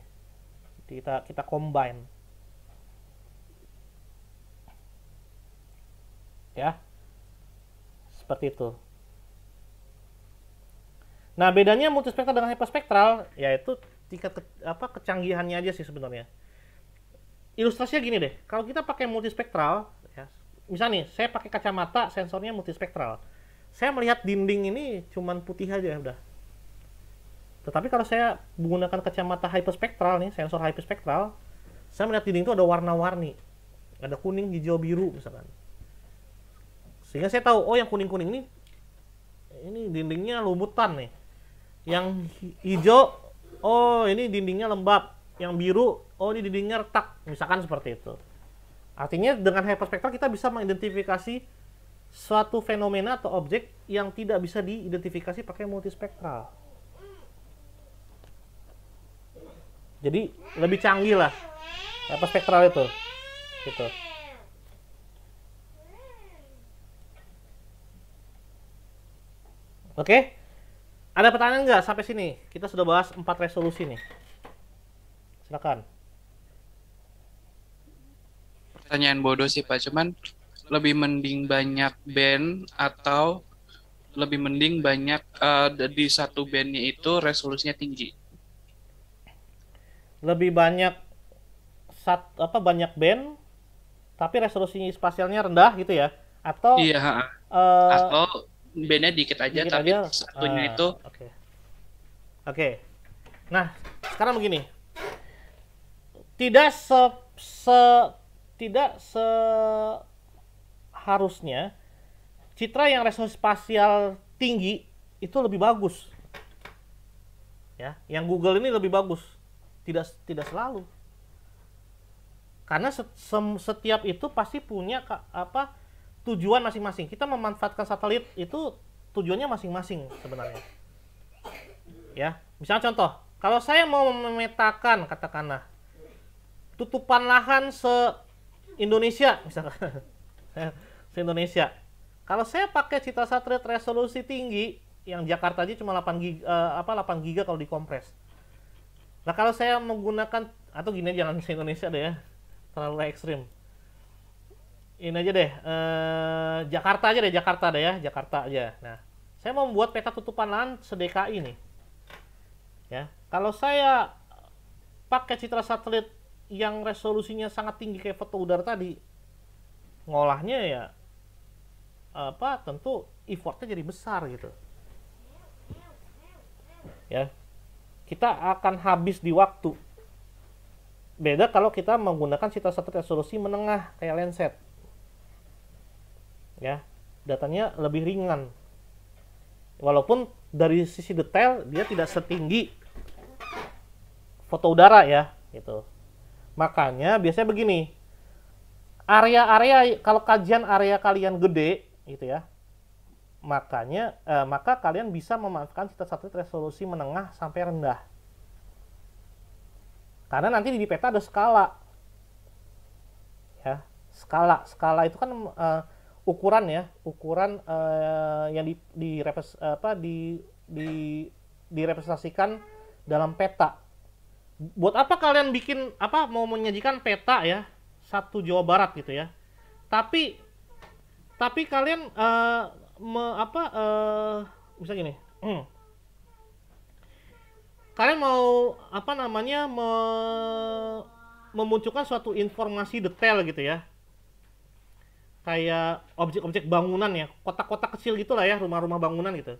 Kita combine. Ya. Seperti itu. Nah, bedanya multispektral dengan hyperspektral yaitu tingkat kecanggihannya aja sih sebenarnya. Ilustrasinya gini deh, kalau kita pakai multispektral, ya, misalnya nih, saya pakai kacamata sensornya multispektral, saya melihat dinding ini cuman putih aja udah. Tetapi kalau saya menggunakan kacamata hyperspektral nih, sensor hyperspektral, saya melihat dinding itu ada warna-warni, ada kuning, hijau, biru misalkan. Sehingga saya tahu, oh yang kuning-kuning ini dindingnya lumutan nih. Yang hijau, oh ini dindingnya lembab. Yang biru, oh ini dindingnya retak. Misalkan seperti itu. Artinya dengan hyperspektral kita bisa mengidentifikasi suatu fenomena atau objek yang tidak bisa diidentifikasi pakai multispektral. Jadi lebih canggih lah hyperspektral itu. Gitu. Oke, ada pertanyaan nggak sampai sini? Kita sudah bahas 4 resolusi nih. Silakan. Pertanyaan bodoh sih Pak, cuman lebih mending banyak band atau lebih mending banyak di satu bandnya itu resolusinya tinggi. Lebih banyak banyak band tapi resolusi spasialnya rendah gitu ya? Atau Iya, eh, atau bandnya dikit aja dikit tapi aja? satunya itu Oke. Oke. Nah, sekarang begini. Tidak se, se- tidak seharusnya citra yang resolusi spasial tinggi itu lebih bagus. Ya, yang Google ini lebih bagus. Tidak selalu. Karena setiap itu pasti punya tujuan masing-masing. Kita memanfaatkan satelit itu tujuannya masing-masing sebenarnya. Ya, misalnya contoh, kalau saya mau memetakan katakanlah tutupan lahan se-Indonesia misalkan se-Indonesia. Kalau saya pakai citra satelit resolusi tinggi yang Jakarta aja cuma 8 giga kalau dikompres. Nah, kalau saya menggunakan atau gini jangan se-Indonesia deh ya. Terlalu ekstrim. Ini aja deh, Jakarta aja deh, Jakarta aja. Nah, saya mau membuat peta tutupan lahan se-DKI nih. Ya, kalau saya pakai citra satelit yang resolusinya sangat tinggi kayak foto udara tadi, ngolahnya ya tentu effortnya jadi besar gitu. Ya, kita akan habis di waktu. Beda kalau kita menggunakan citra satelit resolusi menengah kayak Landsat. Ya, datanya lebih ringan. Walaupun dari sisi detail dia tidak setinggi foto udara ya, gitu. Makanya biasanya begini, area-area kalau kajian area kalian gede, gitu ya, maka kalian bisa memanfaatkan citra satelit resolusi menengah sampai rendah. Karena nanti di peta ada skala, ya, skala itu kan ukuran ya, yang direpresentasikan dalam peta. Buat apa kalian bikin mau menyajikan peta ya satu Jawa Barat gitu ya, tapi kalian bisa gini, kalian mau memunculkan suatu informasi detail gitu ya, kayak objek-objek bangunan ya, kotak-kotak kecil gitulah ya, rumah-rumah bangunan gitu.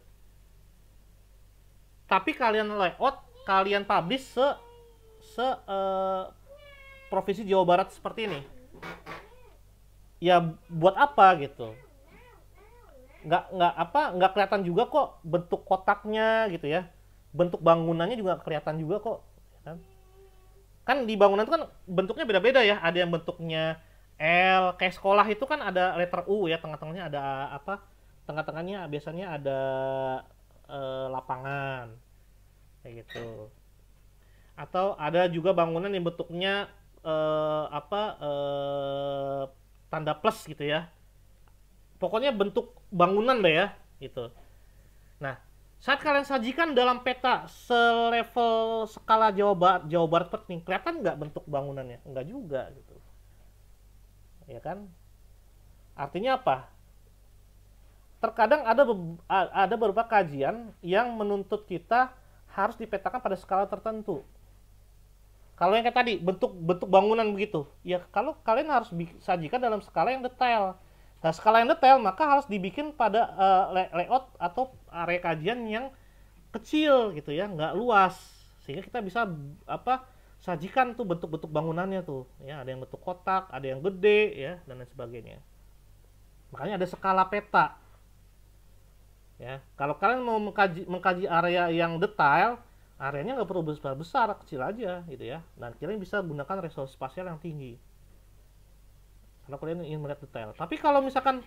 Tapi kalian layout, kalian publish provinsi Jawa Barat seperti ini. Ya buat apa gitu? Nggak kelihatan juga kok bentuk kotaknya gitu ya. Bentuk bangunannya juga kelihatan juga kok. Kan di bangunan itu kan bentuknya beda-beda ya. Ada yang bentuknya L, kayak sekolah itu kan ada letter U ya, tengah-tengahnya ada tengah-tengahnya biasanya ada lapangan kayak gitu. Atau ada juga bangunan yang bentuknya tanda plus gitu ya. Pokoknya bentuk bangunan deh ya gitu. Nah, saat kalian sajikan dalam peta selevel skala Jawa Barat seperti ini, kelihatan nggak bentuk bangunannya? Nggak juga gitu. Ya kan? Artinya apa? Terkadang ada beberapa kajian yang menuntut kita harus dipetakan pada skala tertentu. Kalau yang kayak tadi bentuk bangunan begitu, ya kalau kalian harus sajikan dalam skala yang detail. Nah, skala yang detail maka harus dibikin pada layout atau area kajian yang kecil gitu ya, nggak luas, sehingga kita bisa sajikan tuh bentuk-bentuk bangunannya tuh. Ya, ada yang bentuk kotak, ada yang gede ya, dan lain sebagainya. Makanya ada skala peta. Ya, kalau kalian mau mengkaji area yang detail, areanya nggak perlu besar, kecil aja gitu ya. Dan kalian bisa gunakan resolusi spasial yang tinggi kalau kalian ingin melihat detail. Tapi kalau misalkan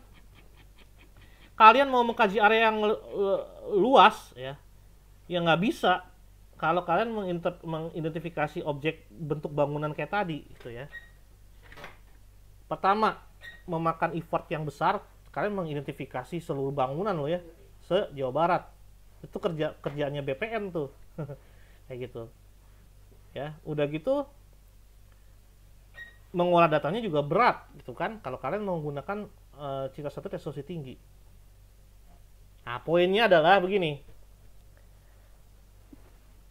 kalian mau mengkaji area yang luas ya nggak bisa kalau kalian mengidentifikasi objek bentuk bangunan kayak tadi gitu ya. Pertama, memakan effort yang besar, kalian mengidentifikasi seluruh bangunan loh ya se Jawa Barat. Itu kerjaannya BPN tuh. Kayak gitu. Ya, udah gitu mengolah datanya juga berat gitu kan kalau kalian menggunakan cita satelit resolusi tinggi. Nah, poinnya adalah begini.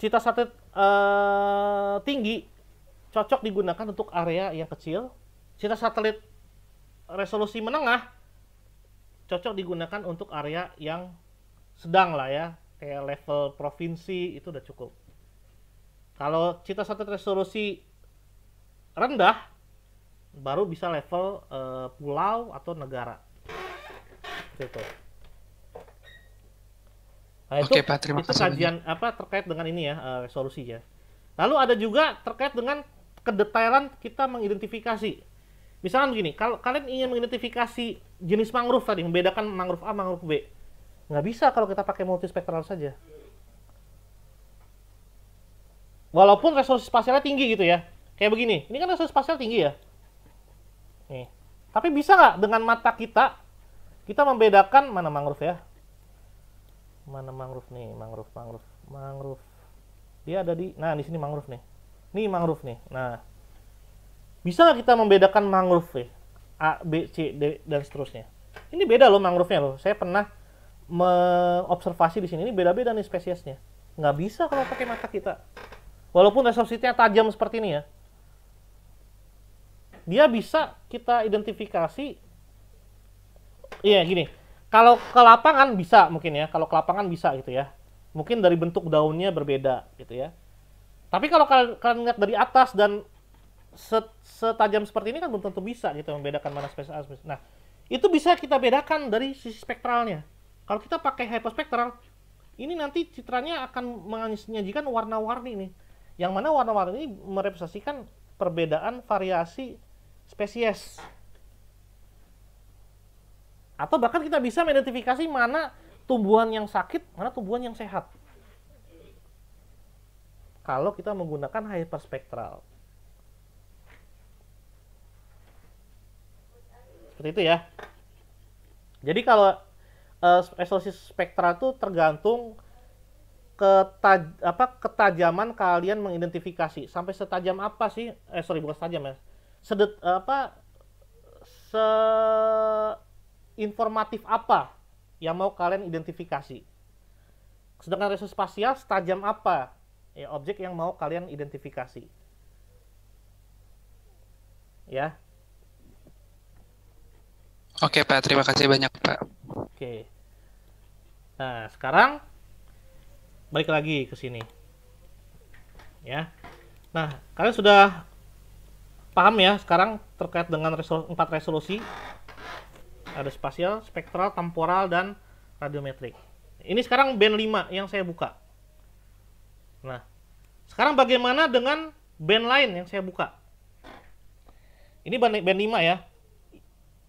Cita satelit tinggi cocok digunakan untuk area yang kecil. Cita satelit resolusi menengah cocok digunakan untuk area yang sedang lah ya, kayak level provinsi itu udah cukup. Kalau cita satelit resolusi rendah baru bisa level pulau atau negara. Gitu. Nah, Oke, Pak, terima itu kasih kajian apa terkait dengan ini ya, resolusi ya. Lalu ada juga terkait dengan kedetailan kita mengidentifikasi. Misalkan begini, kalau kalian ingin mengidentifikasi jenis mangrove tadi, membedakan mangrove A, mangrove B, nggak bisa kalau kita pakai multispektral saja. Walaupun resolusi spasialnya tinggi gitu ya. Kayak begini, ini kan resolusi spasial tinggi ya. Nih. Tapi bisa nggak dengan mata kita membedakan mana mangrove ya? Mana mangrove nih? Mangrove. Dia ada di, nah di sini mangrove nih. Nih mangrove nih. Nah, bisa nggak kita membedakan mangrove ya? A, B, C, D dan seterusnya. Ini beda loh mangrove-nya loh. Saya pernah mengobservasi di sini. Ini beda-beda nih spesiesnya. Nggak bisa kalau pakai mata kita. Walaupun resolusinya tajam seperti ini ya. Dia bisa kita identifikasi. Iya gini. Kalau ke lapangan bisa mungkin ya. Kalau ke lapangan bisa gitu ya. Mungkin dari bentuk daunnya berbeda gitu ya. Tapi kalau kalian lihat dari atas dan setajam seperti ini kan belum tentu bisa gitu membedakan mana spesies A. Nah, itu bisa kita bedakan dari sisi spektralnya. Kalau kita pakai hyperspektral, ini nanti citranya akan menyajikan warna-warni nih. Yang mana warna-warni ini merepresentasikan perbedaan variasi spesies. Atau bahkan kita bisa mengidentifikasi mana tumbuhan yang sakit, mana tumbuhan yang sehat. Kalau kita menggunakan hyperspektral. Seperti itu ya. Jadi kalau resolusi spektral itu tergantung ketajaman kalian mengidentifikasi. Sampai setajam apa sih? Bukan setajam ya. Informatif apa yang mau kalian identifikasi. Sedangkan resolusi spasial setajam apa ya objek yang mau kalian identifikasi. Ya. Oke, Pak, terima kasih banyak, Pak. Oke. Nah, sekarang balik lagi ke sini. Ya. Nah, kalian sudah paham ya sekarang terkait dengan 4 resolusi. Ada spasial, spektral, temporal, dan radiometrik. Ini sekarang band 5 yang saya buka. Nah, sekarang bagaimana dengan band lain yang saya buka? Ini band 5 ya.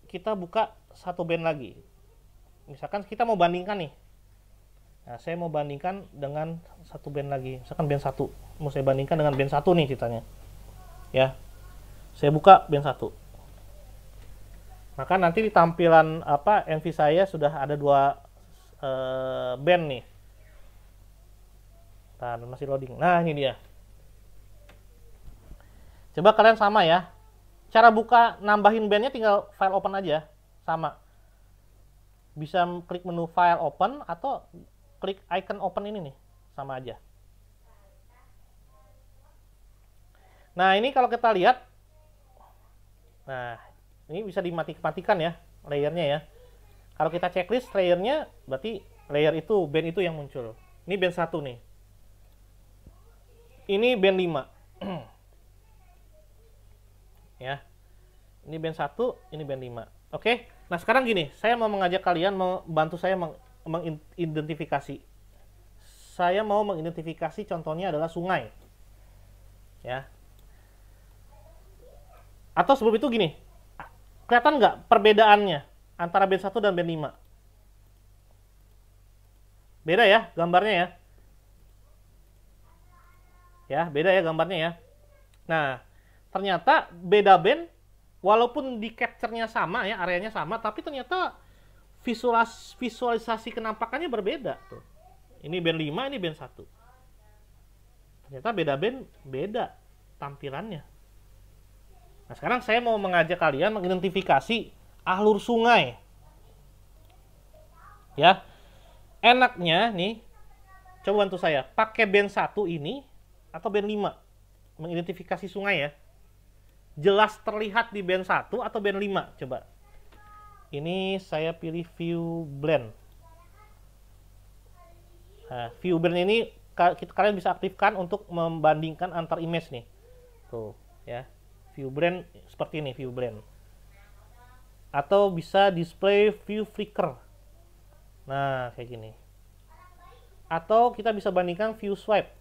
Kita buka satu band lagi. Misalkan kita mau bandingkan nih. Nah, saya mau bandingkan dengan satu band lagi. Misalkan band 1. Mau saya bandingkan dengan band 1 nih ceritanya. Ya. Saya buka band 1. Maka nanti di tampilan NV saya sudah ada 2 band nih. Nah, masih loading. Nah, ini dia. Coba kalian sama ya. Cara buka nambahin bandnya tinggal file open aja. Sama. Bisa klik menu file open atau klik icon open ini nih. Sama aja. Nah, ini kalau kita lihat. Nah, ini bisa dimatikan ya layernya ya. Kalau kita checklist layernya berarti layer itu, band itu yang muncul. Ini band 1 nih. Ini band 5. Ya. Ini band 1, ini band 5. Oke. Nah, sekarang gini, saya mau mengajak kalian membantu saya mengidentifikasi. Saya mau mengidentifikasi contohnya adalah sungai. Ya. Atau sebelum itu gini. Kelihatan nggak perbedaannya antara band 1 dan band 5? Beda ya gambarnya ya. Ya, beda ya gambarnya ya. Nah, ternyata beda band walaupun di capture-nya sama ya, areanya sama, tapi ternyata visualisasi kenampakannya berbeda tuh. Ini band 5, ini band 1. Ternyata beda band, beda tampilannya. Nah, sekarang saya mau mengajak kalian mengidentifikasi alur sungai. Ya. Enaknya nih, coba bantu saya, pakai band 1 ini atau band 5 mengidentifikasi sungai ya. Jelas terlihat di band 1 atau band 5, coba. Ini saya pilih view blend. Nah, view blend ini kalian bisa aktifkan untuk membandingkan antar image nih. Tuh, ya. View blend seperti ini, view blend. Atau bisa display view flicker. Nah, kayak gini. Atau kita bisa bandingkan view swipe.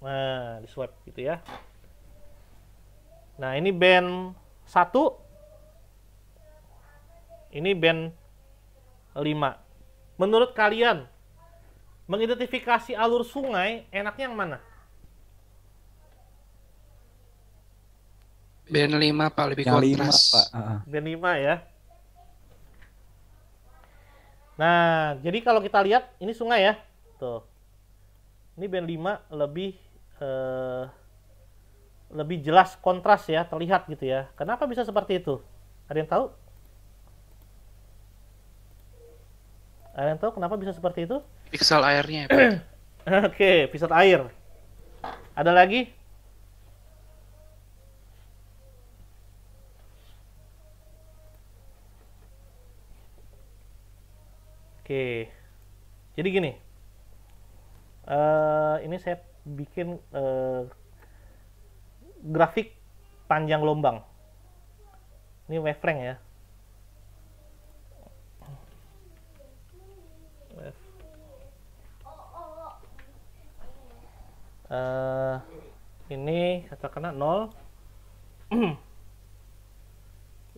Nah, di swipe gitu ya. Nah, ini band 1. Ini band 5. Menurut kalian, mengidentifikasi alur sungai enaknya yang mana? Band 5 Pak, lebih Yang 5, kontras. Pak. Band 5 ya. Nah, jadi kalau kita lihat ini sungai ya. Tuh. Ini band 5 lebih jelas kontras ya, terlihat gitu ya. Kenapa bisa seperti itu? Ada yang tahu? Ada yang tahu kenapa bisa seperti itu? Pixel airnya ya, Pak. Oke, episode air. Ada lagi? Oke. Jadi gini. Ini saya bikin grafik panjang gelombang. Ini waveform ya. Ini katakanlah 0.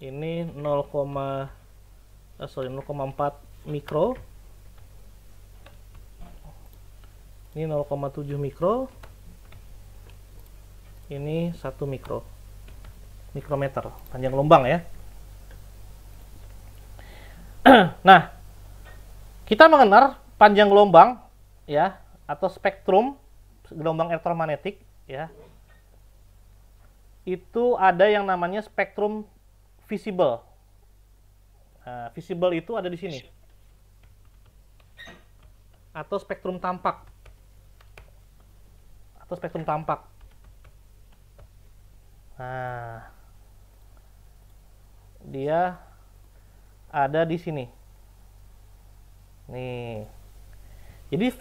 Ini 0,4 mikro. Ini 0,7 mikro. Ini 1 mikro. Mikrometer, panjang gelombang ya. Nah, kita mengenal panjang gelombang ya, atau spektrum gelombang elektromagnetik ya. Itu ada yang namanya spektrum visible. Nah, visible itu ada di sini. Atau spektrum tampak. Atau spektrum tampak. Nah, dia ada di sini. Nih. Jadi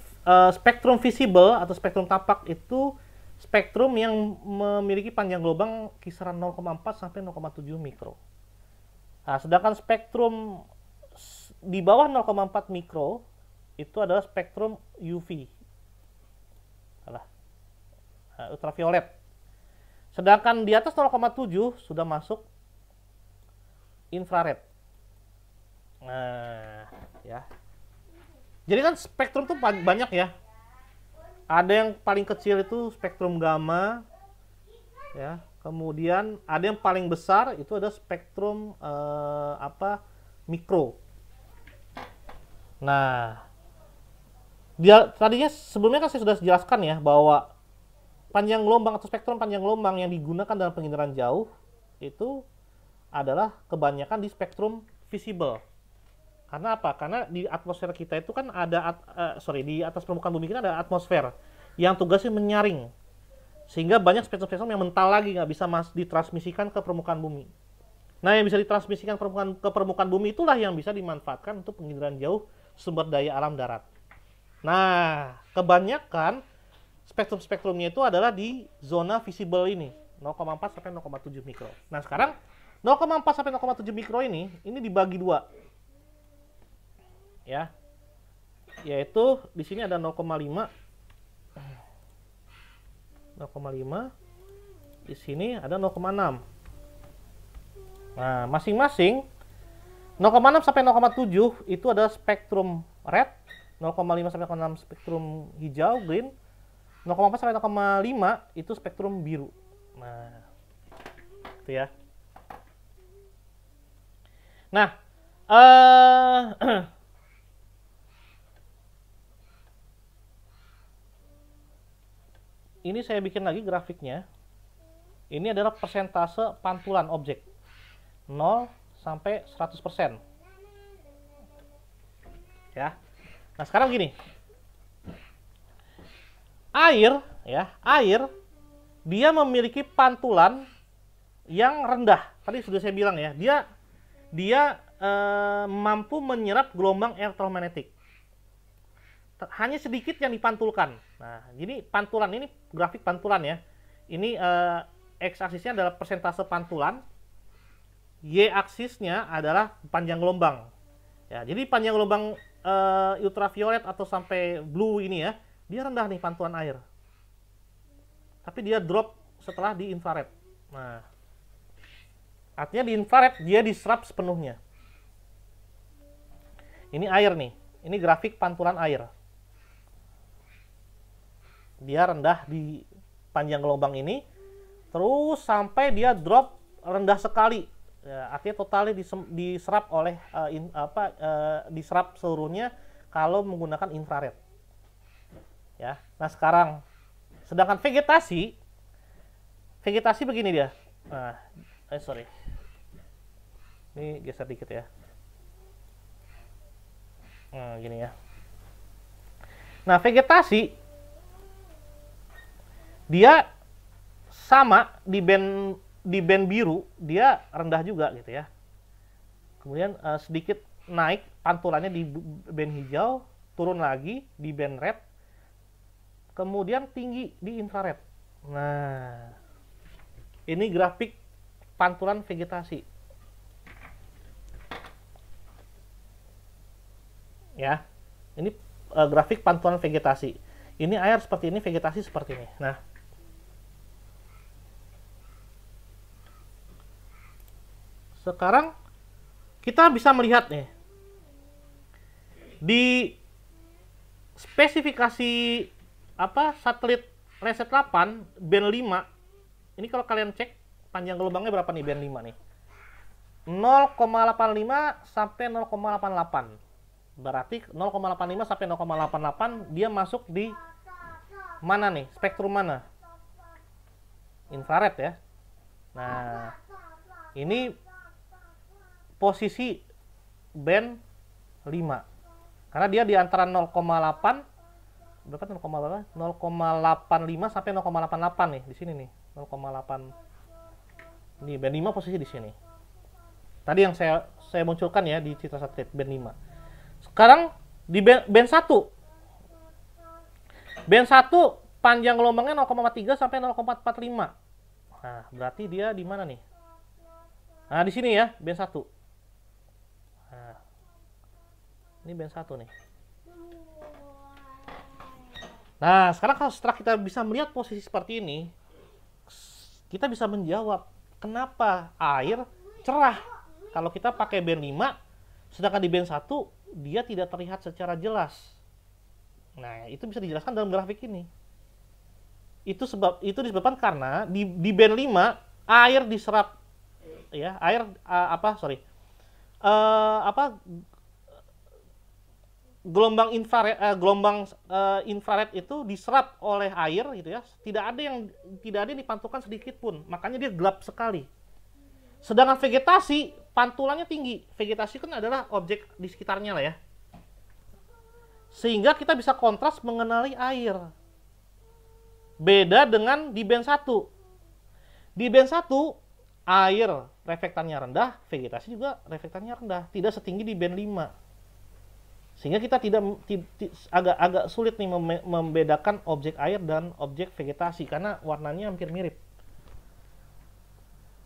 spektrum visible atau spektrum tampak itu spektrum yang memiliki panjang gelombang kisaran 0,4 sampai 0,7 mikro. Nah, sedangkan spektrum di bawah 0,4 mikro itu adalah spektrum UV. Ultraviolet. Sedangkan di atas 0,7 sudah masuk infrared. Nah, ya. Jadi kan spektrum tuh banyak ya. Ada yang paling kecil itu spektrum gamma, ya. Kemudian ada yang paling besar itu ada spektrum mikro. Nah, tadinya sebelumnya kan saya sudah jelaskan ya bahwa panjang gelombang atau spektrum panjang gelombang yang digunakan dalam penginderaan jauh itu adalah kebanyakan di spektrum visible. Karena apa? Karena di atmosfer kita itu kan ada, di atas permukaan bumi kita ada atmosfer yang tugasnya menyaring. Sehingga banyak spektrum-spektrum yang mental lagi, nggak bisa ditransmisikan ke permukaan bumi. Nah, yang bisa ditransmisikan ke permukaan bumi itulah yang bisa dimanfaatkan untuk penginderaan jauh sumber daya alam darat. Nah, kebanyakan spektrum-spektrumnya itu adalah di zona visible ini, 0,4 sampai 0,7 mikro. Nah, sekarang 0,4 sampai 0,7 mikro ini dibagi dua. Ya, yaitu di sini ada 0,5, di sini ada 0,6. Nah, masing-masing 0,6 sampai 0,7 itu adalah spektrum red, 0,5 sampai 0,6 spektrum hijau green, 0,4 sampai 0,5 itu spektrum biru. Nah, itu ya. Nah, ini saya bikin lagi grafiknya. Ini adalah persentase pantulan objek. 0 sampai 100%. Ya. Nah, sekarang gini. Air, ya, air dia memiliki pantulan yang rendah. Tadi sudah saya bilang ya, dia mampu menyerap gelombang elektromagnetik. Hanya sedikit yang dipantulkan. Nah, jadi pantulan ini grafik pantulan ya. Ini x-aksisnya adalah persentase pantulan, y-aksisnya adalah panjang gelombang. Ya, jadi panjang gelombang ultraviolet atau sampai blue ini ya, dia rendah nih pantulan air. Tapi dia drop setelah di infrared. Nah, artinya di infrared dia diserap sepenuhnya. Ini air nih. Ini grafik pantulan air. Dia rendah di panjang gelombang ini, terus sampai dia drop rendah sekali. Ya, artinya totalnya diserap oleh diserap seluruhnya kalau menggunakan infrared. Ya. Nah, sekarang sedangkan vegetasi begini dia. Nah, sorry. Ini geser dikit ya. Nah, gini ya. Nah, vegetasi dia sama di band biru, dia rendah juga gitu ya. Kemudian sedikit naik pantulannya di band hijau, turun lagi di band red, kemudian tinggi di infrared. Nah, ini grafik pantulan vegetasi. Ya, ini grafik pantulan vegetasi. Ini air seperti ini, vegetasi seperti ini. Nah, sekarang kita bisa melihat nih di spesifikasi satelit Reset 8 band 5. Ini kalau kalian cek panjang gelombangnya berapa nih band 5 nih? 0,85 sampai 0,88. Berarti 0,85 sampai 0,88 dia masuk di mana nih? Spektrum mana? Infrared ya. Nah, ini posisi band 5. Karena dia di antara 0,8 berapa 0,85 sampai 0,88 nih di sini nih. 0,8. Ini band 5 posisi di sini. Tadi yang saya munculkan ya di citra satelit band 5. Sekarang di band 1. Band 1 panjang gelombangnya 0,3 sampai 0,45. Nah, berarti dia di mana nih? Nah, di sini ya, band 1. Nah, ini band 1 nih. Nah, sekarang setelah kita bisa melihat posisi seperti ini, kita bisa menjawab kenapa air cerah kalau kita pakai band 5, sedangkan di band 1 dia tidak terlihat secara jelas. Nah, itu bisa dijelaskan dalam grafik ini. Itu disebabkan karena di band 5 air diserap ya, gelombang infrared itu diserap oleh air gitu ya. Tidak ada yang dipantulkan sedikit pun. Makanya dia gelap sekali. Sedangkan vegetasi pantulannya tinggi. Vegetasi kan adalah objek di sekitarnya lah ya. Sehingga kita bisa kontras mengenali air. Beda dengan di band 1. Di band 1 air reflektannya rendah, vegetasi juga reflektannya rendah, tidak setinggi di band 5. Sehingga kita agak sulit nih membedakan objek air dan objek vegetasi karena warnanya hampir mirip.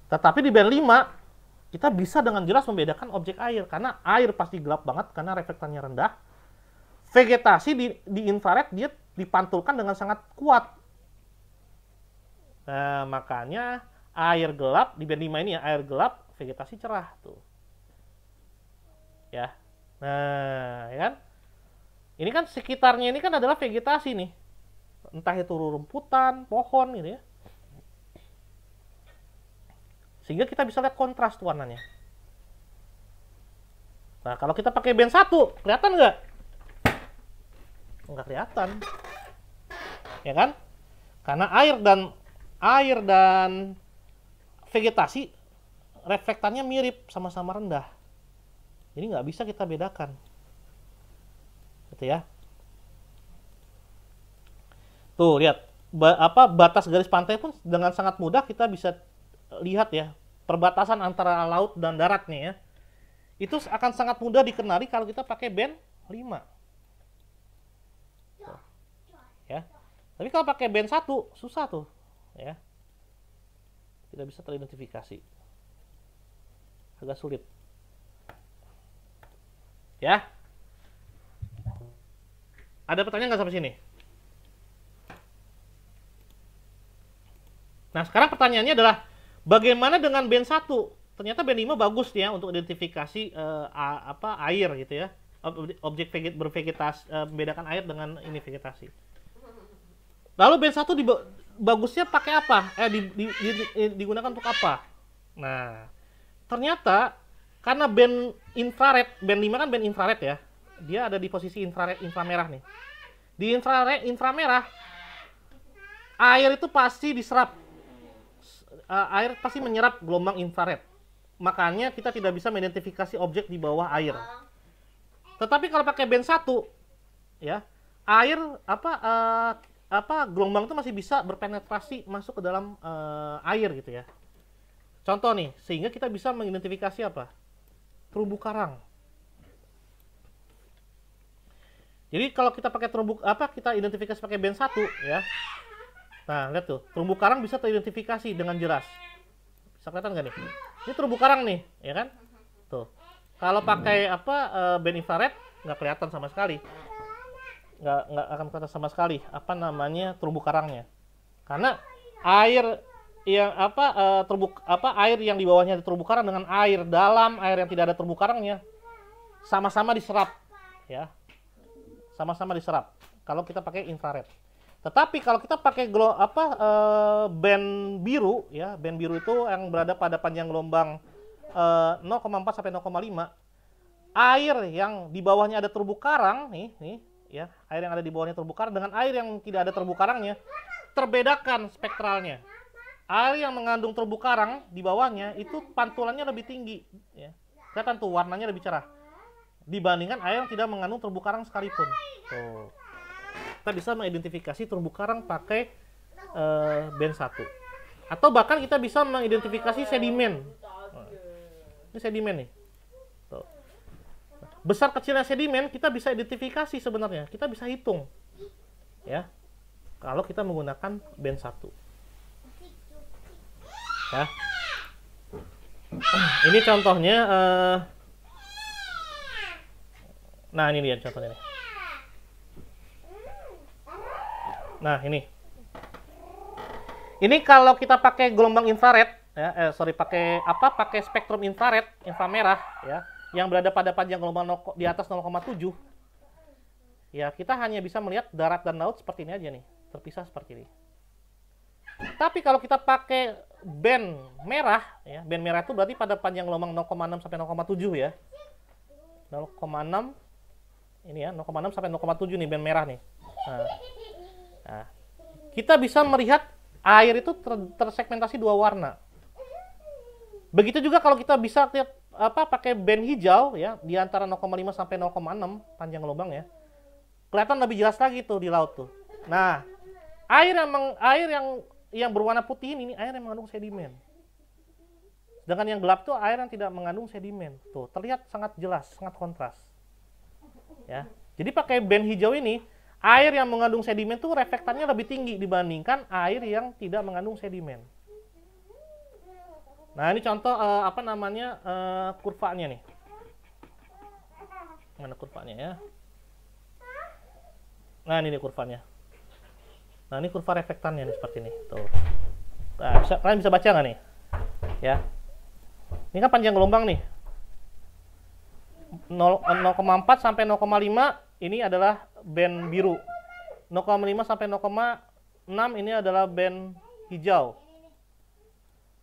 Tetapi di band 5 kita bisa dengan jelas membedakan objek air karena air pasti gelap banget karena reflektannya rendah. Vegetasi di infrared dia dipantulkan dengan sangat kuat. Nah, makanya air gelap di band 5 ini ya, air gelap, vegetasi cerah tuh. Ya. Nah, ya kan? Ini kan sekitarnya ini kan adalah vegetasi nih. Entah itu rumputan, pohon gitu ya. Sehingga kita bisa lihat kontras tuh warnanya. Nah, kalau kita pakai band 1, kelihatan nggak? Nggak kelihatan. Ya kan? Karena air dan vegetasi reflektannya mirip, sama-sama rendah. Jadi nggak bisa kita bedakan. Gitu ya. Tuh, lihat. Batas garis pantai pun dengan sangat mudah kita bisa lihat ya. Perbatasan antara laut dan darat nih ya. Itu akan sangat mudah dikenali kalau kita pakai band 5. Tuh. Ya. Tapi kalau pakai band 1 susah tuh, ya. Tidak bisa teridentifikasi. Agak sulit. Ya. Ada pertanyaan nggak sampai sini? Nah, sekarang pertanyaannya adalah bagaimana dengan band 1? Ternyata band 5 bagus ya untuk identifikasi air gitu ya. Objek bervegetasi, membedakan air dengan ini vegetasi. Lalu band 1 bagusnya pakai apa? Digunakan untuk apa? Nah, ternyata karena band infrared, band 5 kan band infrared ya. Dia ada di posisi inframerah nih. Di inframerah air itu pasti diserap. Air pasti menyerap gelombang infrared. Makanya kita tidak bisa mengidentifikasi objek di bawah air. Tetapi kalau pakai band 1 ya, air gelombang itu masih bisa berpenetrasi masuk ke dalam air gitu ya. Contoh nih, sehingga kita bisa mengidentifikasi apa? Terumbu karang. Jadi kalau kita pakai kita identifikasi pakai band 1 ya. Nah, lihat tuh, terumbu karang bisa teridentifikasi dengan jelas. Bisa kelihatan nggak nih? Ini terumbu karang nih, ya kan? Tuh. Kalau pakai band infrared nggak kelihatan sama sekali. Nggak akan kelihatan sama sekali terumbu karangnya. Karena air yang air yang di bawahnya ada terumbu karang dengan air dalam air yang tidak ada terumbu karangnya sama-sama diserap, ya. Sama-sama diserap kalau kita pakai infrared. Tetapi kalau kita pakai band biru ya, band biru itu yang berada pada panjang gelombang 0,4 sampai 0,5, air yang di bawahnya ada terumbu karang nih ya, air yang ada di bawahnya terumbu karang dengan air yang tidak ada terumbu karangnya terbedakan spektralnya. Air yang mengandung terumbu karang di bawahnya itu pantulannya lebih tinggi ya. Kelihatan tuh warnanya lebih cerah dibandingkan air yang tidak mengandung terumbu karang sekalipun. Tuh. Kita bisa mengidentifikasi terumbu karang pakai band 1. Atau bahkan kita bisa mengidentifikasi sedimen. Nah, ini sedimen nih. Tuh. Besar kecilnya sedimen kita bisa identifikasi sebenarnya. Kita bisa hitung. Ya. Kalau kita menggunakan band 1. Ya. Ini contohnya nah, ini dia contohnya nih. Nah, ini kalau kita pakai gelombang infrared ya, pakai spektrum infrared, inframerah ya, yang berada pada panjang gelombang di atas 0,7 ya, kita hanya bisa melihat darat dan laut seperti ini aja nih, terpisah seperti ini. Tapi kalau kita pakai band merah ya, band merah itu berarti pada panjang gelombang 0,6 sampai 0,7 ya. 0,6 ini ya, 0,6 sampai 0,7 nih band merah nih. Nah, kita bisa melihat air itu tersegmentasi 2 warna. Begitu juga kalau kita bisa lihat pakai band hijau ya, di antara 0,5 sampai 0,6 panjang gelombang ya. Kelihatan lebih jelas lagi tuh di laut tuh. Nah, air yang berwarna putih ini air yang mengandung sedimen. Sedangkan yang gelap tuh air yang tidak mengandung sedimen. Tuh, terlihat sangat jelas, sangat kontras. Ya. Jadi pakai band hijau ini, air yang mengandung sedimen tuh reflektannya lebih tinggi dibandingkan air yang tidak mengandung sedimen. Nah, ini contoh kurvanya nih. Mana kurvanya ya? Nah, ini nih kurvanya. Nah, ini kurva reflektannya nih seperti ini. Tuh. Nah, kalian bisa baca nggak nih? Ya. Ini kan panjang gelombang nih. 0,4 sampai 0,5 ini adalah band biru. 0,5 sampai 0,6 ini adalah band hijau.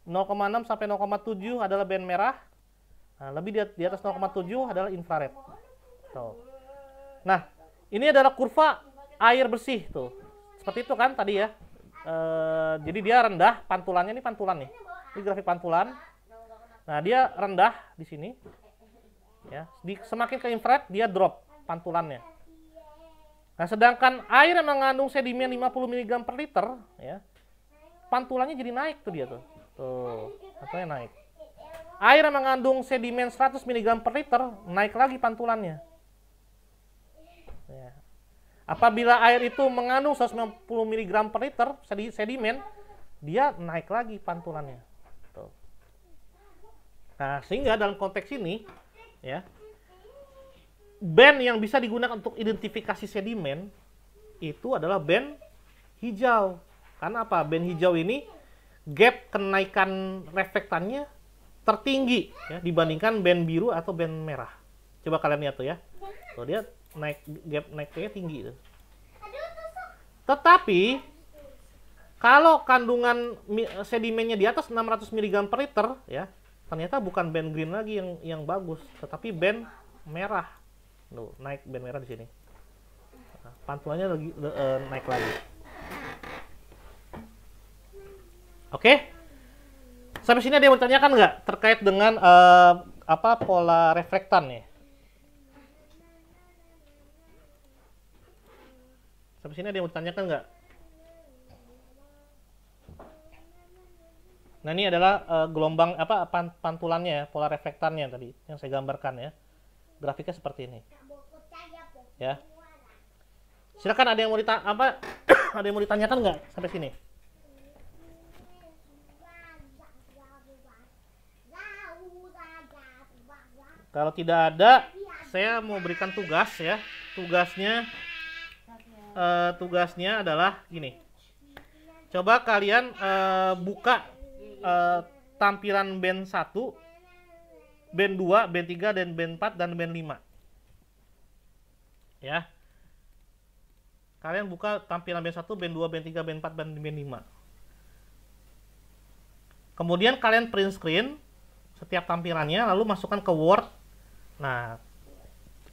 0,6 sampai 0,7 adalah band merah. Nah, lebih di atas 0,7 adalah infrared. Tuh. Nah, ini adalah kurva air bersih tuh. Seperti itu kan tadi ya. Jadi dia rendah, pantulannya ini pantulan nih. Ini grafik pantulan. Nah, dia rendah di sini. Ya, semakin ke infrared dia drop pantulannya. Nah, sedangkan air yang mengandung sedimen 50 mg per liter, ya, pantulannya jadi naik tuh dia tuh. Tuh, pantulannya naik. Air yang mengandung sedimen 100 mg per liter, naik lagi pantulannya. Ya. Apabila air itu mengandung 190 mg per liter sedimen, dia naik lagi pantulannya. Tuh. Nah, sehingga dalam konteks ini, ya, band yang bisa digunakan untuk identifikasi sedimen itu adalah band hijau. Karena apa? Band hijau ini gap kenaikan reflektannya tertinggi, ya, dibandingkan band biru atau band merah. Coba kalian lihat tuh ya. Tuh dia gap naiknya tinggi tuh. Tetapi kalau kandungan sedimennya di atas 600 mg per liter, ya, ternyata bukan band green lagi yang bagus, tetapi band merah. Tuh, naik band merah di sini. Nah, pantulannya lagi naik lagi. Oke? Sampai sini ada yang mau ditanyakan nggak terkait dengan pola reflektan ya? Sampai sini ada yang mau ditanyakan nggak? Nah, ini adalah gelombang pantulannya ya, pola reflektannya tadi yang saya gambarkan ya. Grafiknya seperti ini. Ya. Silakan ada yang mau ada yang mau ditanyakan nggak sampai sini? Kalau tidak ada, saya mau berikan tugas ya. Tugasnya adalah gini. Coba kalian buka tampilan band 1, band 2, band 3, dan band 4, dan band 5. Ya. Kalian buka tampilan band 1, band 2, band 3, band 4, dan band 5. Kemudian kalian print screen setiap tampilannya, lalu masukkan ke Word. Nah,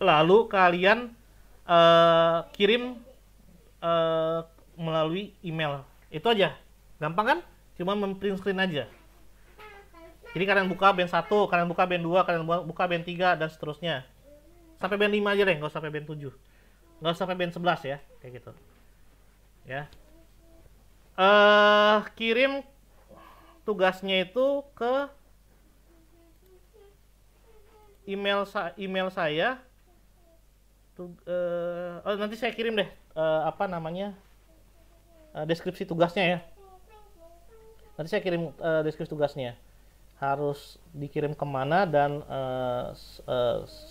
lalu kalian kirim melalui email. Itu aja. Gampang kan? Cuma memprint screen aja. Jadi kalian buka band 1, kalian buka band 2, kalian buka band 3, dan seterusnya. Sampai band 5 aja deh, nggak usah sampai band 7. Nggak usah sampai band 11 ya, kayak gitu. Ya. Kirim tugasnya itu ke email saya. Nanti saya kirim deh deskripsi tugasnya ya. Nanti saya kirim deskripsi tugasnya. Harus dikirim kemana dan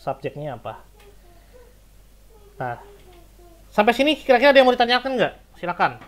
subjeknya apa. Nah, sampai sini kira-kira ada yang mau ditanyakan nggak? Silakan.